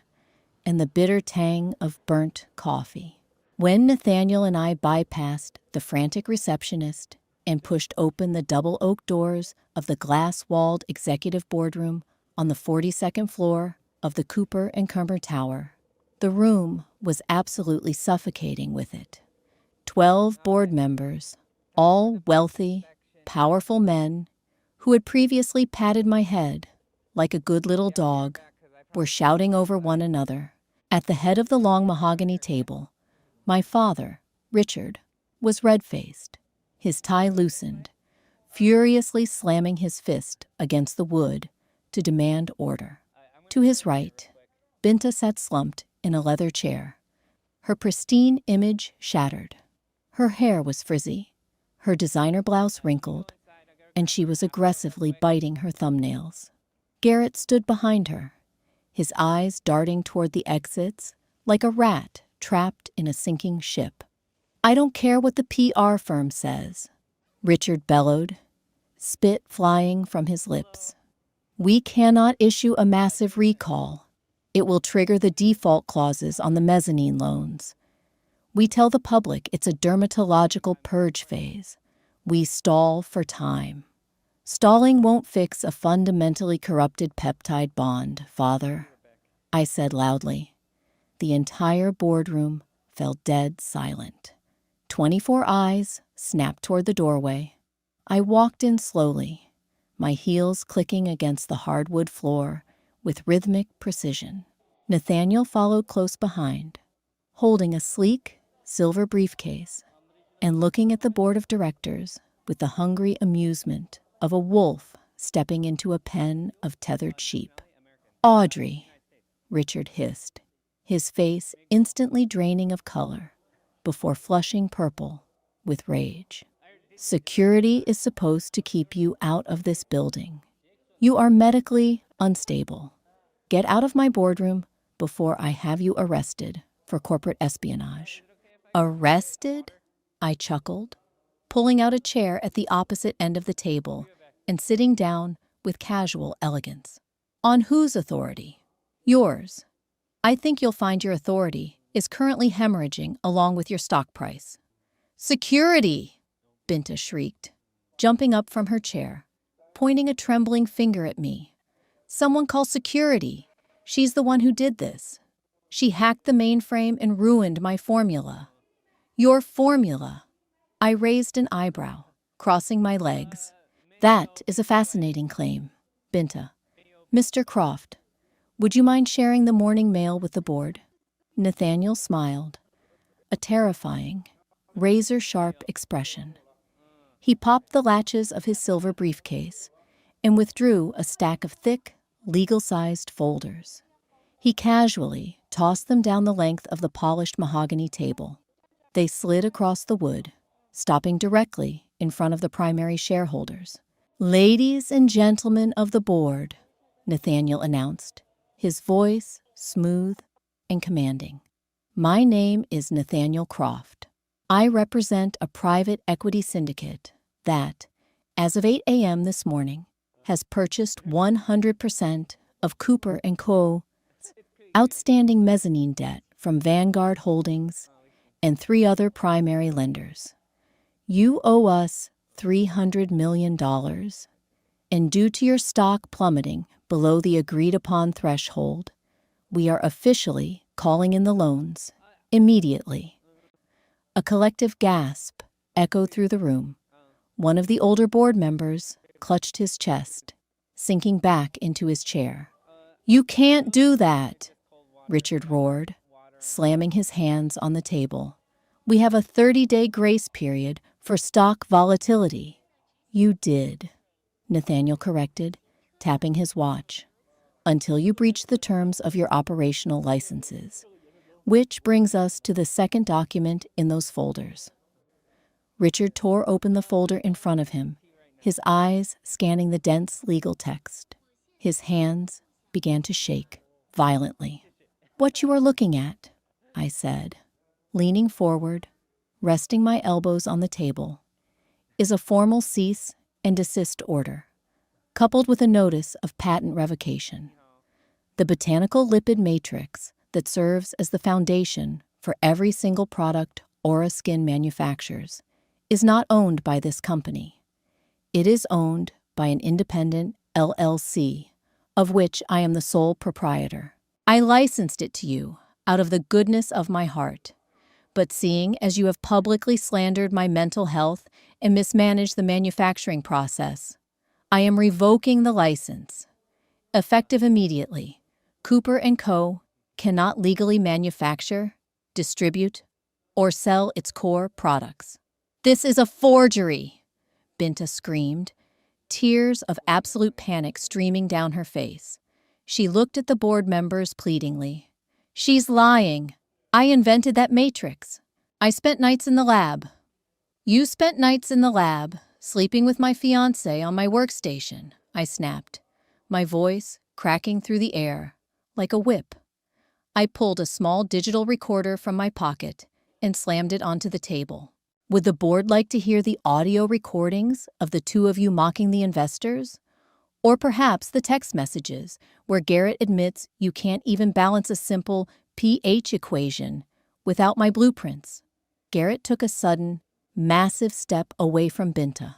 and the bitter tang of burnt coffee. When Nathaniel and I bypassed the frantic receptionist and pushed open the double oak doors of the glass-walled executive boardroom on the 42nd floor of the Cooper and Cumber Tower, the room was absolutely suffocating with it. 12 board members, all wealthy, powerful men who had previously patted my head like a good little dog, were shouting over one another. At the head of the long mahogany table, my father, Richard, was red-faced, his tie loosened, furiously slamming his fist against the wood to demand order. To his right, Binta sat slumped in a leather chair, her pristine image shattered. Her hair was frizzy, her designer blouse wrinkled, and she was aggressively biting her thumbnails. Garrett stood behind her, his eyes darting toward the exits like a rat trapped in a sinking ship. "I don't care what the PR firm says," Richard bellowed, spit flying from his lips. "We cannot issue a massive recall. It will trigger the default clauses on the mezzanine loans. We tell the public it's a dermatological purge phase. We stall for time. Stalling won't fix a fundamentally corrupted peptide bond, Father," I said loudly. The entire boardroom fell dead silent. 24 eyes snapped toward the doorway. I walked in slowly, my heels clicking against the hardwood floor with rhythmic precision. Nathaniel followed close behind, holding a sleek, silver briefcase and looking at the board of directors with the hungry amusement of a wolf stepping into a pen of tethered sheep. "Audrey," Richard hissed, his face instantly draining of color before flushing purple with rage. "Security is supposed to keep you out of this building. You are medically unstable. Get out of my boardroom before I have you arrested for corporate espionage." "Arrested?" I chuckled, pulling out a chair at the opposite end of the table and sitting down with casual elegance. "On whose authority?" "Yours. I think you'll find your authority is currently hemorrhaging along with your stock price." "Security!" Binta shrieked, jumping up from her chair, pointing a trembling finger at me. "Someone call security. She's the one who did this. She hacked the mainframe and ruined my formula." "Your formula?" I raised an eyebrow, crossing my legs. "That is a fascinating claim, Binta. Mr. Croft, would you mind sharing the morning mail with the board?" Nathaniel smiled, a terrifying, razor-sharp expression. He popped the latches of his silver briefcase and withdrew a stack of thick, legal-sized folders. He casually tossed them down the length of the polished mahogany table. They slid across the wood, stopping directly in front of the primary shareholders. "Ladies and gentlemen of the board," Nathaniel announced, his voice smooth and commanding. "My name is Nathaniel Croft. I represent a private equity syndicate that, as of 8 a.m. this morning, has purchased 100% of Cooper & Co.'s outstanding mezzanine debt from Vanguard Holdings and 3 other primary lenders. You owe us $300 million, and due to your stock plummeting below the agreed-upon threshold, we are officially calling in the loans immediately." A collective gasp echoed through the room. One of the older board members clutched his chest, sinking back into his chair. "You can't do that," Richard roared, slamming his hands on the table. "We have a 30-day grace period for stock volatility." "You did," Nathaniel corrected, tapping his watch, "until you breach the terms of your operational licenses. Which brings us to the second document in those folders." Richard tore open the folder in front of him, his eyes scanning the dense legal text. His hands began to shake violently. "What you are looking at," I said, leaning forward, resting my elbows on the table, "is a formal cease and desist order, coupled with a notice of patent revocation. The botanical lipid matrix that serves as the foundation for every single product Aura Skin manufactures is not owned by this company. It is owned by an independent LLC, of which I am the sole proprietor. I licensed it to you out of the goodness of my heart, but seeing as you have publicly slandered my mental health and mismanaged the manufacturing process, I am revoking the license. Effective immediately, Cooper & Co. cannot legally manufacture, distribute, or sell its core products. This is a forgery, Binta screamed, tears of absolute panic streaming down her face. She looked at the board members pleadingly. She's lying. I invented that matrix. I spent nights in the lab. You spent nights in the lab, sleeping with my fiancé on my workstation, I snapped, my voice cracking through the air like a whip. I pulled a small digital recorder from my pocket and slammed it onto the table. Would the board like to hear the audio recordings of the two of you mocking the investors? Or perhaps the text messages where Garrett admits you can't even balance a simple pH equation without my blueprints? Garrett took a sudden, massive step away from Binta,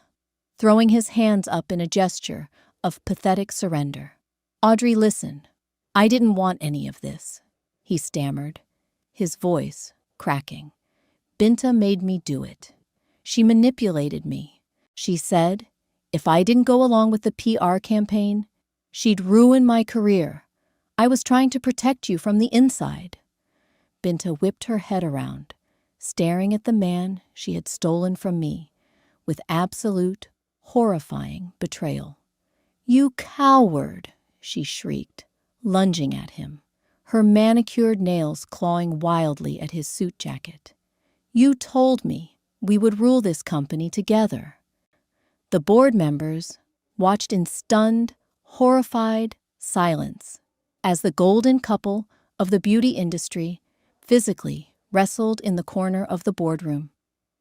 throwing his hands up in a gesture of pathetic surrender. Audrey, listen. I didn't want any of this, he stammered, his voice cracking. Binta made me do it. She manipulated me. She said if I didn't go along with the PR campaign, she'd ruin my career. I was trying to protect you from the inside. Binta whipped her head around, staring at the man she had stolen from me with absolute, horrifying betrayal. You coward, she shrieked, lunging at him, her manicured nails clawing wildly at his suit jacket. You told me we would rule this company together. The board members watched in stunned, horrified silence as the golden couple of the beauty industry physically wrestled in the corner of the boardroom,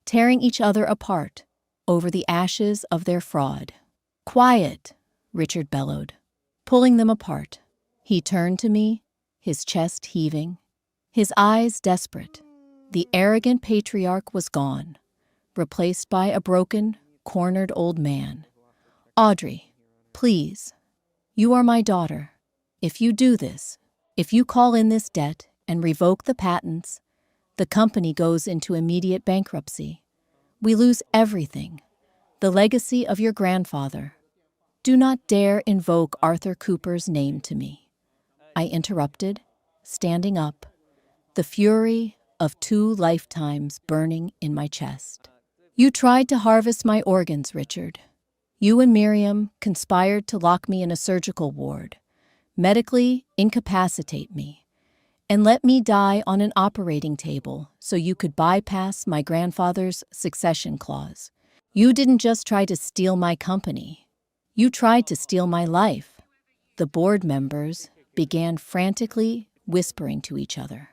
tearing each other apart over the ashes of their fraud. Quiet, Richard bellowed, pulling them apart. He turned to me, his chest heaving, his eyes desperate. The arrogant patriarch was gone, replaced by a broken, cornered old man. Audrey, please, you are my daughter. If you do this, if you call in this debt and revoke the patents, the company goes into immediate bankruptcy. We lose everything, the legacy of your grandfather. Do not dare invoke Arthur Cooper's name to me, I interrupted, standing up, the fury of 2 lifetimes burning in my chest. You tried to harvest my organs, Richard. You and Miriam conspired to lock me in a surgical ward, medically incapacitate me, and let me die on an operating table so you could bypass my grandfather's succession clause. You didn't just try to steal my company. You tried to steal my life. The board members began frantically whispering to each other.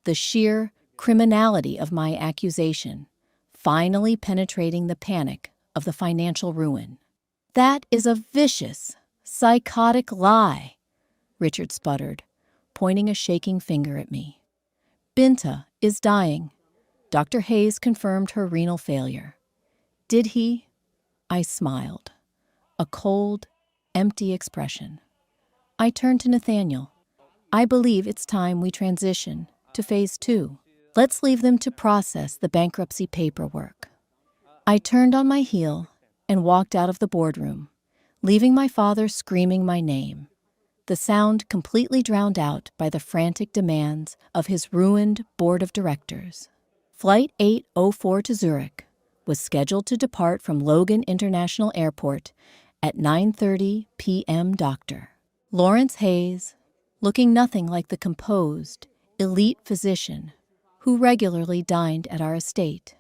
The sheer criminality of my accusation finally penetrating the panic of the financial ruin. That is a vicious, psychotic lie, Richard sputtered, pointing a shaking finger at me. Binta is dying. Dr. Hayes confirmed her renal failure. Did he? I smiled. A cold, empty expression. I turned to Nathaniel. I believe it's time we transition to phase 2. Let's leave them to process the bankruptcy paperwork. I turned on my heel and walked out of the boardroom, leaving my father screaming my name, the sound completely drowned out by the frantic demands of his ruined board of directors. Flight 804 to Zurich was scheduled to depart from Logan International Airport at 9:30 p.m. Dr. Lawrence Hayes, looking nothing like the composed, elite physician who regularly dined at our estate,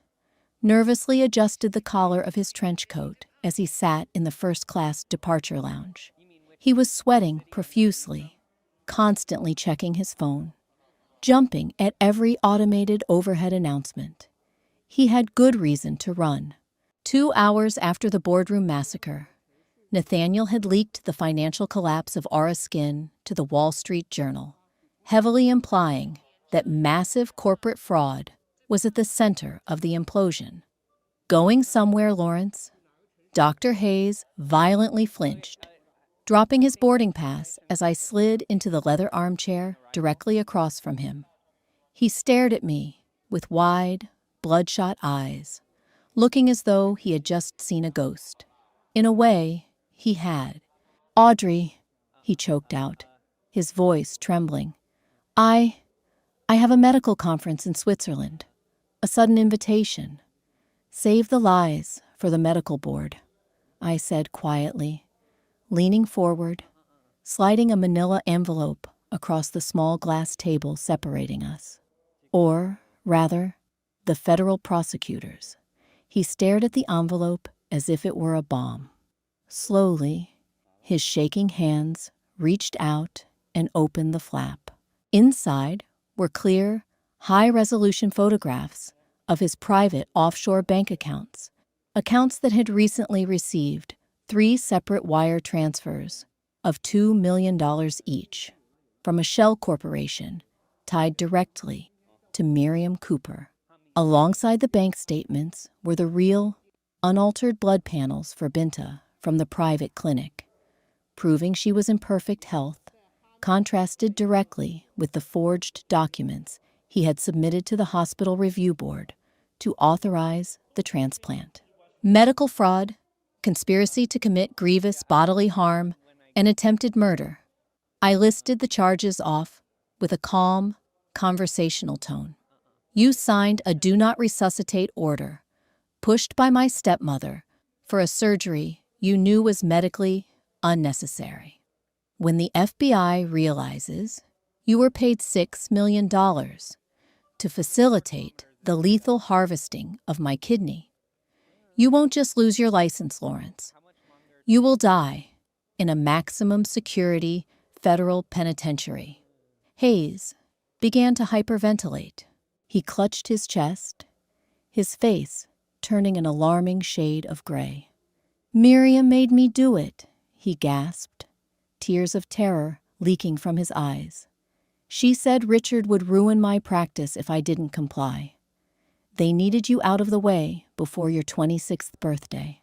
nervously adjusted the collar of his trench coat as he sat in the first-class departure lounge. He was sweating profusely, constantly checking his phone, jumping at every automated overhead announcement. He had good reason to run. 2 hours after the boardroom massacre, Nathaniel had leaked the financial collapse of Aura Skin to the Wall Street Journal, heavily implying that massive corporate fraud was at the center of the implosion. Going somewhere, Lawrence? Dr. Hayes violently flinched, dropping his boarding pass as I slid into the leather armchair directly across from him. He stared at me with wide, bloodshot eyes, looking as though he had just seen a ghost. In a way, he had. "Audrey," he choked out, his voice trembling. I have a medical conference in Switzerland. A sudden invitation. Save the lies for the medical board," I said quietly, leaning forward, sliding a manila envelope across the small glass table separating us. "Or, rather, the federal prosecutors." He stared at the envelope as if it were a bomb. Slowly, his shaking hands reached out and opened the flap. Inside were clear, high-resolution photographs of his private offshore bank accounts that had recently received 3 separate wire transfers of $2 million each from a shell corporation tied directly to Miriam Cooper. Alongside the bank statements were the real, unaltered blood panels for Binta from the private clinic, proving she was in perfect health, contrasted directly with the forged documents he had submitted to the hospital review board to authorize the transplant. Medical fraud, conspiracy to commit grievous bodily harm, and attempted murder. I listed the charges off with a calm, conversational tone. "You signed a do not resuscitate order, pushed by my stepmother, for a surgery you knew was medically unnecessary. When the FBI realizes you were paid $6 million to facilitate the lethal harvesting of my kidney, you won't just lose your license, Lawrence. You will die in a maximum security federal penitentiary." Hayes began to hyperventilate. He clutched his chest, his face turning an alarming shade of gray. "Miriam made me do it," he gasped, tears of terror leaking from his eyes. "She said Richard would ruin my practice if I didn't comply. They needed you out of the way before your 26th birthday.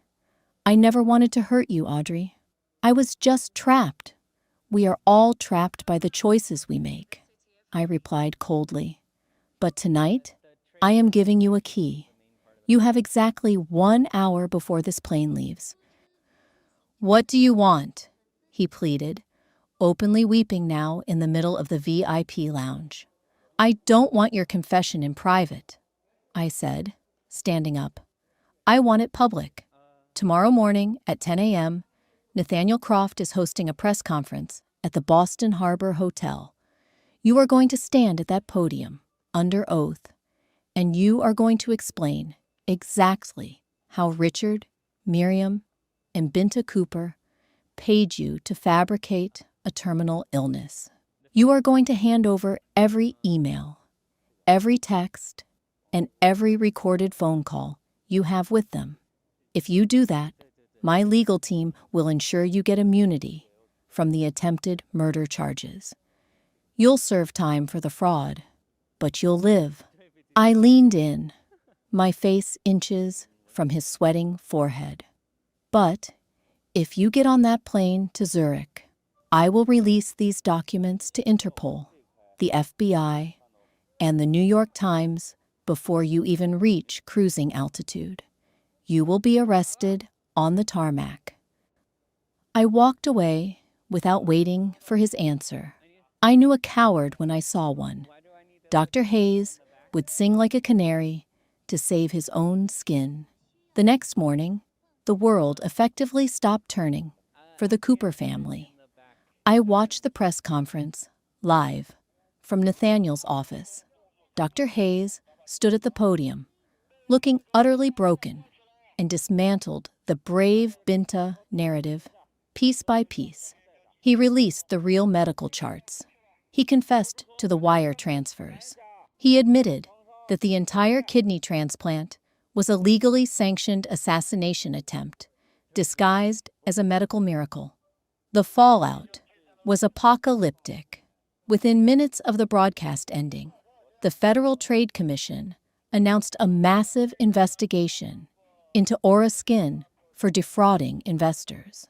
I never wanted to hurt you, Audrey. I was just trapped. We are all trapped by the choices we make," I replied coldly. "But tonight, I am giving you a key. You have exactly 1 hour before this plane leaves." "What do you want?" he pleaded, openly weeping now in the middle of the VIP lounge. "I don't want your confession in private," I said, standing up. "I want it public. Tomorrow morning at 10 a.m., Nathaniel Croft is hosting a press conference at the Boston Harbor Hotel. You are going to stand at that podium, under oath, and you are going to explain exactly how Richard, Miriam, and Binta Cooper paid you to fabricate a terminal illness. You are going to hand over every email, every text, and every recorded phone call you have with them. If you do that, my legal team will ensure you get immunity from the attempted murder charges. You'll serve time for the fraud, but you'll live." I leaned in, my face inches from his sweating forehead. "But if you get on that plane to Zurich, I will release these documents to Interpol, the FBI, and the New York Times before you even reach cruising altitude. You will be arrested on the tarmac." I walked away without waiting for his answer. I knew a coward when I saw one. Dr. Hayes would sing like a canary to save his own skin. The next morning, the world effectively stopped turning for the Cooper family. I watched the press conference live from Nathaniel's office. Dr. Hayes stood at the podium, looking utterly broken, and dismantled the brave Binta narrative piece by piece. He released the real medical charts. He confessed to the wire transfers. He admitted that the entire kidney transplant was a legally sanctioned assassination attempt, disguised as a medical miracle. The fallout was apocalyptic. Within minutes of the broadcast ending, the Federal Trade Commission announced a massive investigation into Aura Skin for defrauding investors.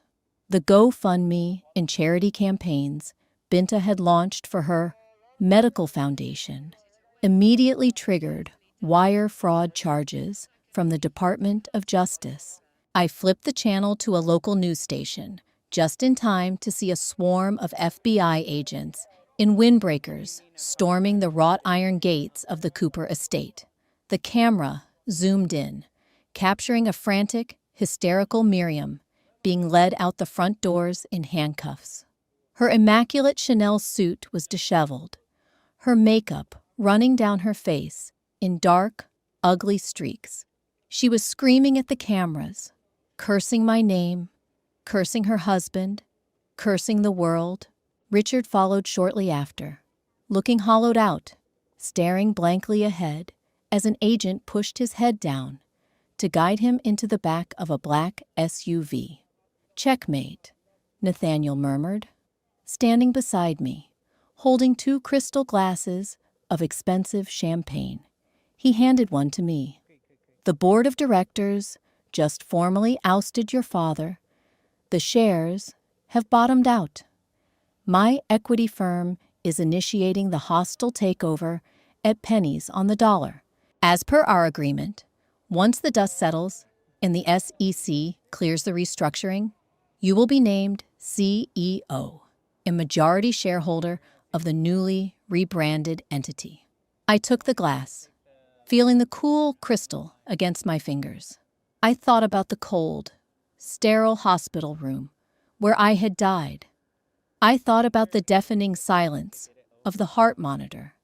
The GoFundMe and charity campaigns Binta had launched for her medical foundation immediately triggered wire fraud charges from the Department of Justice. I flipped the channel to a local news station just in time to see a swarm of FBI agents in windbreakers storming the wrought iron gates of the Cooper estate. The camera zoomed in, capturing a frantic, hysterical Miriam being led out the front doors in handcuffs. Her immaculate Chanel suit was disheveled, her makeup running down her face in dark, ugly streaks. She was screaming at the cameras, cursing my name, cursing her husband, cursing the world. Richard followed shortly after, looking hollowed out, staring blankly ahead as an agent pushed his head down to guide him into the back of a black SUV. "Checkmate," Nathaniel murmured, standing beside me, holding 2 crystal glasses of expensive champagne. He handed one to me. "The board of directors just formally ousted your father. The shares have bottomed out. My equity firm is initiating the hostile takeover at pennies on the dollar. As per our agreement, once the dust settles and the SEC clears the restructuring, you will be named CEO and majority shareholder of the newly rebranded entity." I took the glass, feeling the cool crystal against my fingers. I thought about the cold, sterile hospital room where I had died. I thought about the deafening silence of the heart monitor,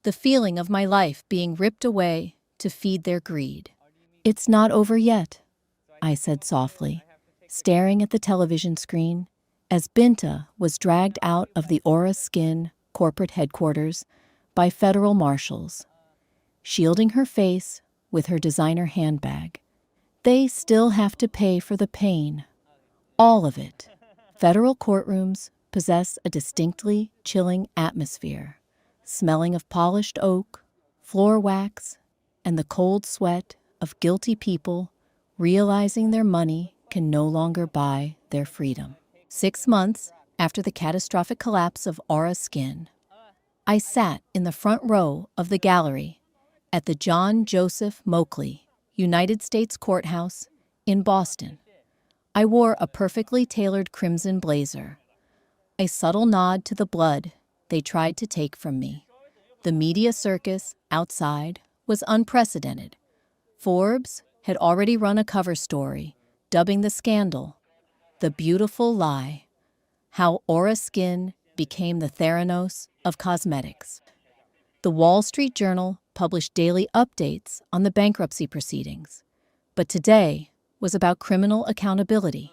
the feeling of my life being ripped away to feed their greed. "It's not over yet," I said softly, staring at the television screen as Binta was dragged out of the Aura Skin corporate headquarters by federal marshals, shielding her face with her designer handbag. "They still have to pay for the pain. All of it." Federal courtrooms possess a distinctly chilling atmosphere, smelling of polished oak, floor wax, and the cold sweat of guilty people realizing their money can no longer buy their freedom. 6 months after the catastrophic collapse of Aura Skin, I sat in the front row of the gallery at the John Joseph Moakley United States Courthouse in Boston. I wore a perfectly tailored crimson blazer, a subtle nod to the blood they tried to take from me. The media circus outside was unprecedented. Forbes had already run a cover story, dubbing the scandal "The Beautiful Lie," how Aura Skin became the Theranos of cosmetics. The Wall Street Journal published daily updates on the bankruptcy proceedings. But today was about criminal accountability.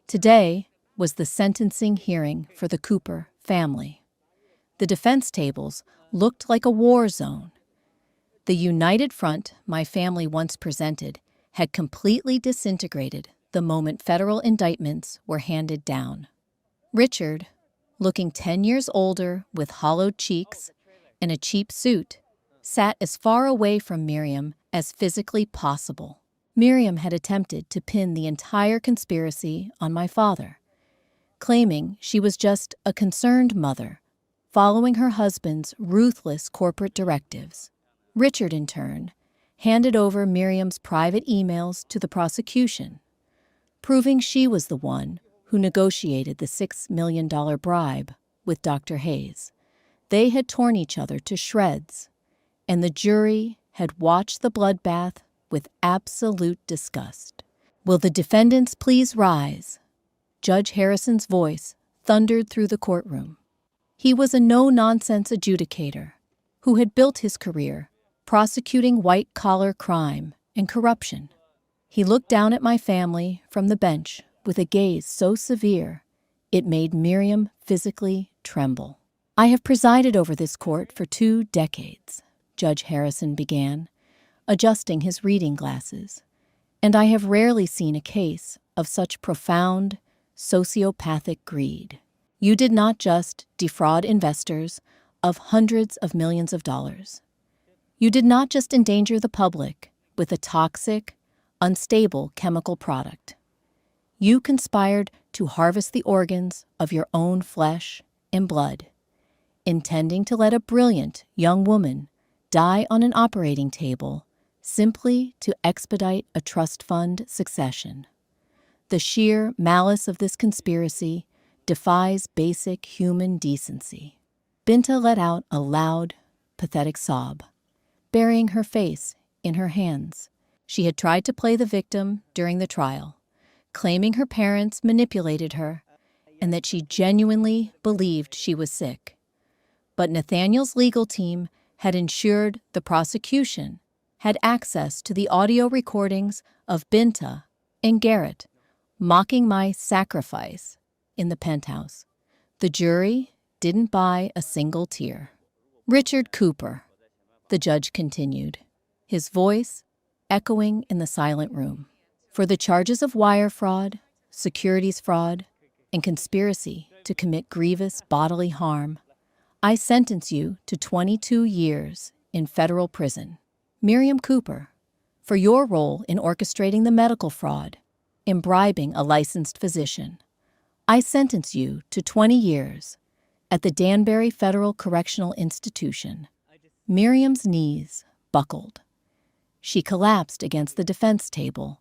Today was the sentencing hearing for the Cooper family. The defense tables looked like a war zone. The united front my family once presented had completely disintegrated the moment federal indictments were handed down. Richard, looking 10 years older with hollowed cheeks and a cheap suit, sat as far away from Miriam as physically possible. Miriam had attempted to pin the entire conspiracy on my father, claiming she was just a concerned mother, following her husband's ruthless corporate directives. Richard, in turn, handed over Miriam's private emails to the prosecution, proving she was the one who negotiated the $6 million bribe with Dr. Hayes. They had torn each other to shreds, and the jury had watched the bloodbath with absolute disgust. "Will the defendants please rise?" Judge Harrison's voice thundered through the courtroom. He was a no-nonsense adjudicator who had built his career prosecuting white-collar crime and corruption. He looked down at my family from the bench with a gaze so severe it made Miriam physically tremble. "I have presided over this court for 2 decades," Judge Harrison began, adjusting his reading glasses. And I have rarely seen a case of such profound, sociopathic greed. You did not just defraud investors of hundreds of millions of dollars. You did not just endanger the public with a toxic, unstable chemical product. You conspired to harvest the organs of your own flesh and blood, intending to let a brilliant young woman die on an operating table simply to expedite a trust fund succession. The sheer malice of this conspiracy defies basic human decency. Binta let out a loud, pathetic sob, burying her face in her hands. She had tried to play the victim during the trial, claiming her parents manipulated her and that she genuinely believed she was sick. But Nathaniel's legal team had ensured the prosecution had access to the audio recordings of Binta and Garrett mocking my sacrifice in the penthouse. The jury didn't buy a single tear. Richard Cooper, the judge continued, his voice echoing in the silent room. For the charges of wire fraud, securities fraud, and conspiracy to commit grievous bodily harm, I sentence you to 22 years in federal prison. Miriam Cooper, for your role in orchestrating the medical fraud, in bribing a licensed physician, I sentence you to 20 years at the Danbury Federal Correctional Institution. Miriam's knees buckled. She collapsed against the defense table,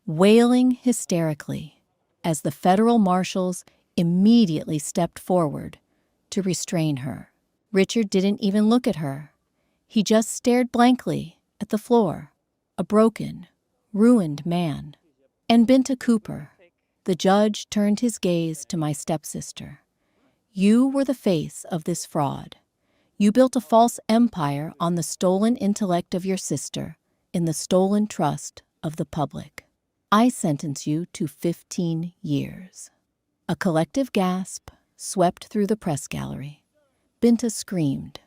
wailing hysterically as the federal marshals immediately stepped forward to restrain her. Richard didn't even look at her. He just stared blankly at the floor, a broken, ruined man. And Binta Cooper, the judge turned his gaze to my stepsister. You were the face of this fraud. You built a false empire on the stolen intellect of your sister in the stolen trust of the public. I sentence you to 15 years. A collective gasp swept through the press gallery. Binta screamed,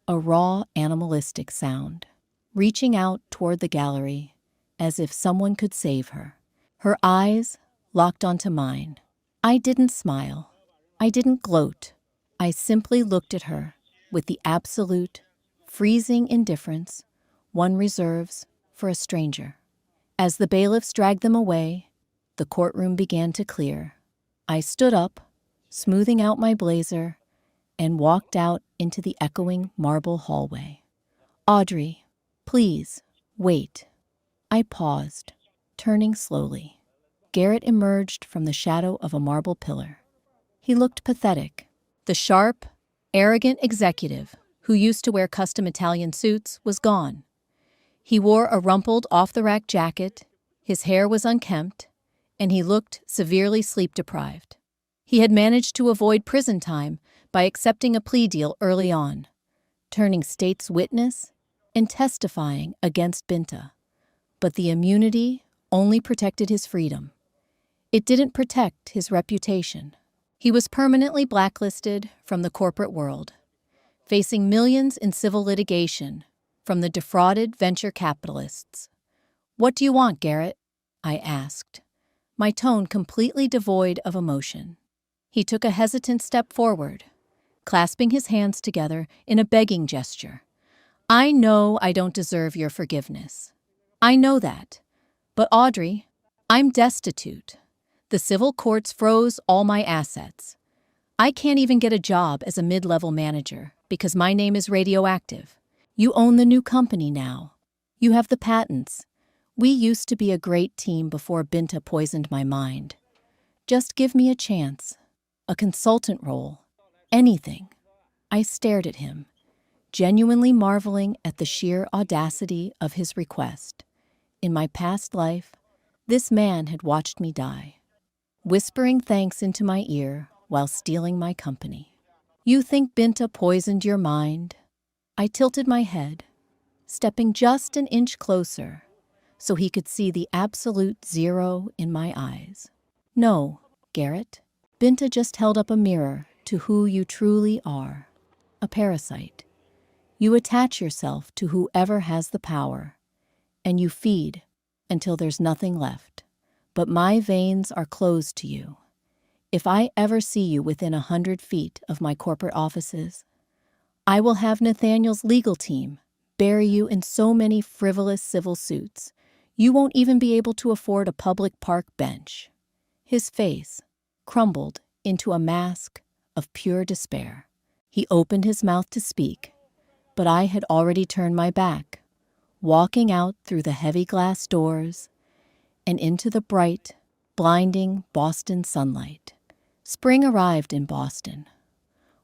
a raw, animalistic sound, reaching out toward the gallery as if someone could save her. Her eyes locked onto mine. I didn't smile. I didn't gloat. I simply looked at her with the absolute, freezing indifference one reserves for a stranger. As the bailiffs dragged them away, the courtroom began to clear. I stood up, smoothing out my blazer, and walked out into the echoing marble hallway. Audrey, please, wait. I paused, turning slowly. Garrett emerged from the shadow of a marble pillar. He looked pathetic. The sharp, arrogant executive who used to wear custom Italian suits was gone. He wore a rumpled off-the-rack jacket, his hair was unkempt, and he looked severely sleep-deprived. He had managed to avoid prison time by accepting a plea deal early on, turning state's witness and testifying against Binta. But the immunity only protected his freedom. It didn't protect his reputation. He was permanently blacklisted from the corporate world, facing millions in civil litigation from the defrauded venture capitalists. What do you want, Garrett? I asked, my tone completely devoid of emotion. He took a hesitant step forward, clasping his hands together in a begging gesture. I know I don't deserve your forgiveness. I know that. But Audrey, I'm destitute. The civil courts froze all my assets. I can't even get a job as a mid-level manager because my name is radioactive. You own the new company now. You have the patents. We used to be a great team before Binta poisoned my mind. Just give me a chance, a consultant role, anything. I stared at him, genuinely marveling at the sheer audacity of his request. In my past life, this man had watched me die, whispering thanks into my ear while stealing my company. You think Binta poisoned your mind? I tilted my head, stepping just an inch closer so he could see the absolute zero in my eyes. No, Garrett. Binta just held up a mirror to who you truly are, a parasite. You attach yourself to whoever has the power, and you feed until there's nothing left. But my veins are closed to you. If I ever see you within 100 feet of my corporate offices, I will have Nathaniel's legal team bury you in so many frivolous civil suits, you won't even be able to afford a public park bench. His face crumbled into a mask of pure despair. He opened his mouth to speak, but I had already turned my back, walking out through the heavy glass doors and into the bright, blinding Boston sunlight. Spring arrived in Boston,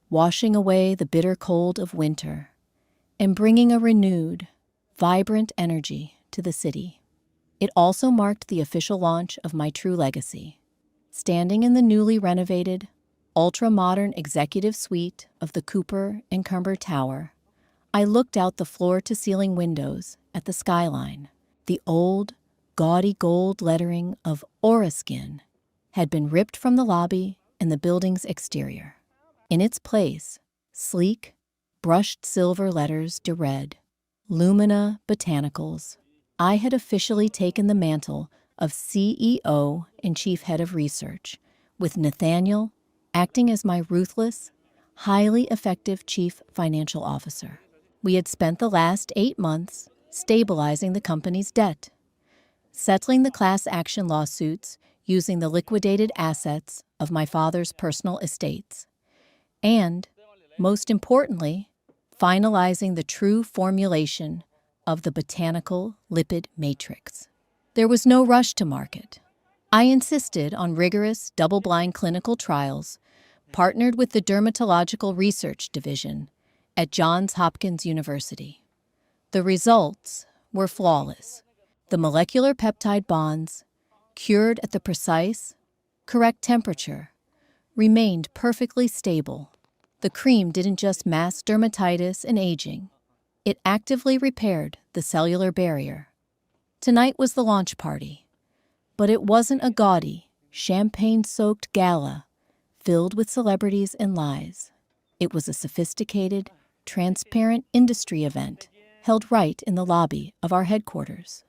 washing away the bitter cold of winter and bringing a renewed, vibrant energy to the city. It also marked the official launch of my true legacy. Standing in the newly renovated, ultra-modern executive suite of the Cooper and Cumber Tower, I looked out the floor-to-ceiling windows at the skyline. The old, gaudy gold lettering of Oreskin had been ripped from the lobby and the building's exterior. In its place, sleek, brushed silver letters read, Lumina Botanicals. I had officially taken the mantle of CEO and Chief Head of Research, with Nathaniel acting as my ruthless, highly effective Chief Financial Officer. We had spent the last 8 months stabilizing the company's debt, settling the class action lawsuits using the liquidated assets of my father's personal estates, and, most importantly, finalizing the true formulation of the botanical lipid matrix. There was no rush to market. I insisted on rigorous double-blind clinical trials, partnered with the Dermatological Research Division at Johns Hopkins University. The results were flawless. The molecular peptide bonds, cured at the precise, correct temperature, remained perfectly stable. The cream didn't just mask dermatitis and aging. It actively repaired the cellular barrier. Tonight was the launch party, but it wasn't a gaudy, champagne-soaked gala filled with celebrities and lies. It was a sophisticated, transparent industry event held right in the lobby of our headquarters.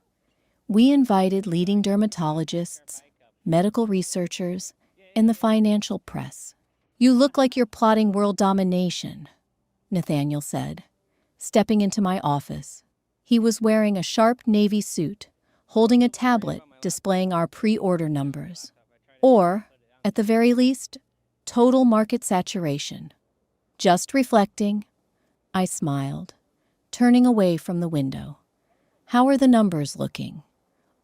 We invited leading dermatologists, medical researchers, and the financial press. You look like you're plotting world domination, Nathaniel said, stepping into my office. He was wearing a sharp navy suit, holding a tablet displaying our pre-order numbers. Or, at the very least, total market saturation. Just reflecting, I smiled, turning away from the window. How are the numbers looking?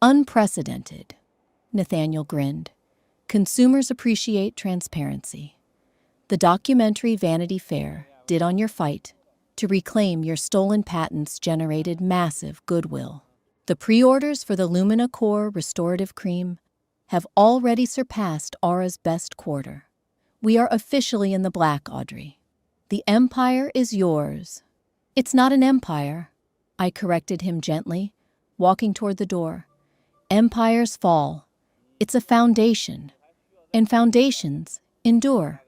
Unprecedented. Nathaniel grinned. Consumers appreciate transparency. The documentary Vanity Fair did on your fight to reclaim your stolen patents generated massive goodwill. The pre-orders for the Lumina Core Restorative Cream have already surpassed Aura's best quarter. We are officially in the black, Audrey. The empire is yours. It's not an empire, I corrected him gently, walking toward the door. Empires fall. It's a foundation, and foundations endure.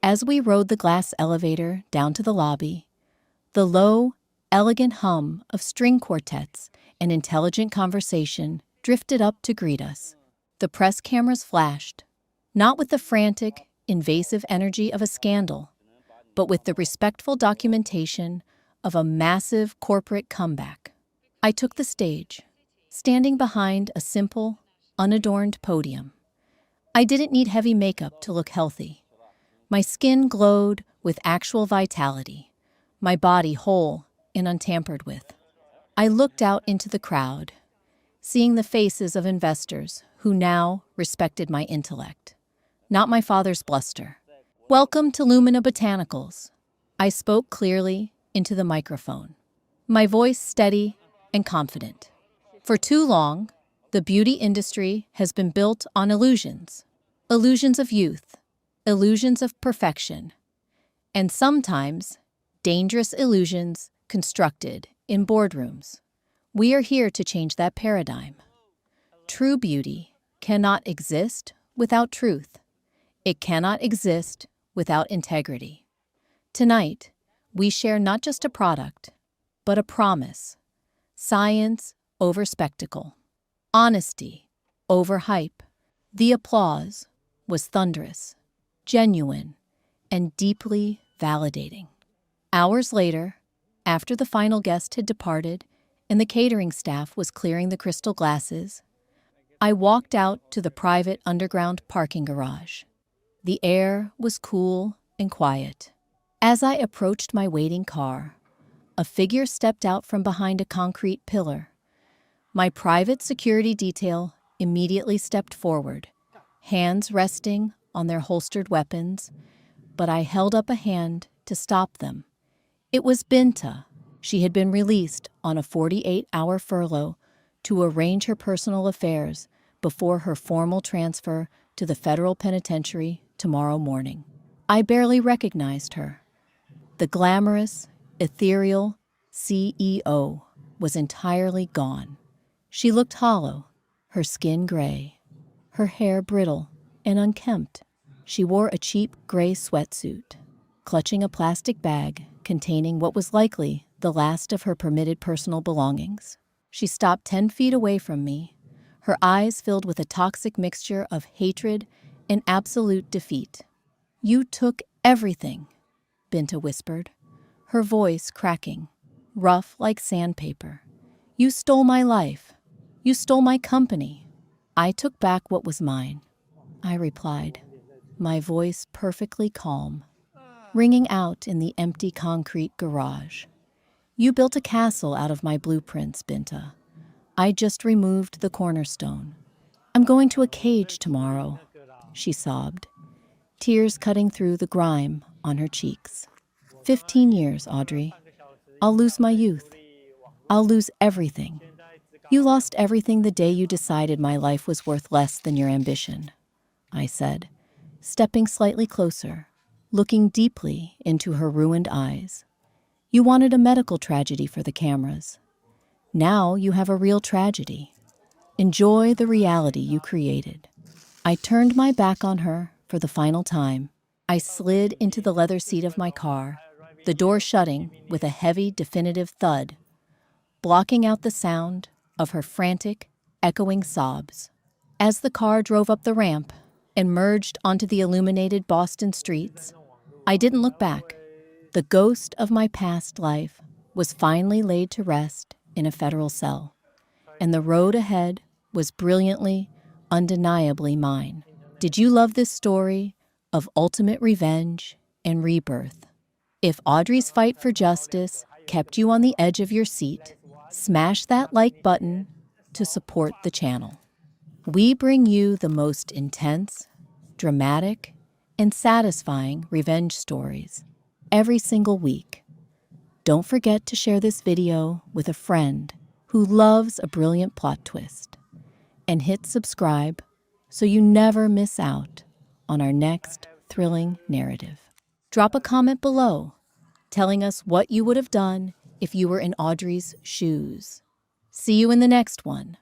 As we rode the glass elevator down to the lobby, the low, elegant hum of string quartets and intelligent conversation drifted up to greet us. The press cameras flashed, not with the frantic, invasive energy of a scandal, but with the respectful documentation of a massive corporate comeback. I took the stage, standing behind a simple, unadorned podium. I didn't need heavy makeup to look healthy. My skin glowed with actual vitality, my body whole and untampered with. I looked out into the crowd, seeing the faces of investors who now respected my intellect, not my father's bluster. Welcome to Lumina Botanicals. I spoke clearly into the microphone, my voice steady and confident. For too long, the beauty industry has been built on illusions. Illusions of youth, illusions of perfection, and sometimes dangerous illusions constructed in boardrooms. We are here to change that paradigm. True beauty cannot exist without truth. It cannot exist without integrity. Tonight, we share not just a product, but a promise. Science over spectacle, honesty over hype. The applause was thunderous, genuine, and deeply validating. Hours later, after the final guest had departed and the catering staff was clearing the crystal glasses, I walked out to the private underground parking garage. The air was cool and quiet. As I approached my waiting car, a figure stepped out from behind a concrete pillar. My private security detail immediately stepped forward, hands resting on their holstered weapons, but I held up a hand to stop them. It was Binta. She had been released on a 48-hour furlough to arrange her personal affairs before her formal transfer to the federal penitentiary tomorrow morning. I barely recognized her. The glamorous, ethereal CEO was entirely gone. She looked hollow, her skin gray, her hair brittle and unkempt. She wore a cheap gray sweatsuit, clutching a plastic bag containing what was likely the last of her permitted personal belongings. She stopped 10 feet away from me, her eyes filled with a toxic mixture of hatred and absolute defeat. "You took everything," Binta whispered, her voice cracking, rough like sandpaper. "You stole my life. You stole my company." "I took back what was mine," I replied, my voice perfectly calm, ringing out in the empty concrete garage. "You built a castle out of my blueprints, Binta. I just removed the cornerstone. I'm going to a cage tomorrow," she sobbed, tears cutting through the grime on her cheeks. 15 years, Audrey. I'll lose my youth. I'll lose everything. You lost everything the day you decided my life was worth less than your ambition," I said, stepping slightly closer, looking deeply into her ruined eyes. "You wanted a medical tragedy for the cameras. Now you have a real tragedy. Enjoy the reality you created." I turned my back on her for the final time. I slid into the leather seat of my car, the door shutting with a heavy, definitive thud, blocking out the sound of her frantic, echoing sobs. As the car drove up the ramp and merged onto the illuminated Boston streets, I didn't look back. The ghost of my past life was finally laid to rest in a federal cell, and the road ahead was brilliantly, undeniably mine. Did you love this story of ultimate revenge and rebirth? If Audrey's fight for justice kept you on the edge of your seat, smash that like button to support the channel. We bring you the most intense, dramatic, and satisfying revenge stories every single week. Don't forget to share this video with a friend who loves a brilliant plot twist, and hit subscribe so you never miss out on our next thrilling narrative. Drop a comment below telling us what you would have done if you were in Audrey's shoes. See you in the next one.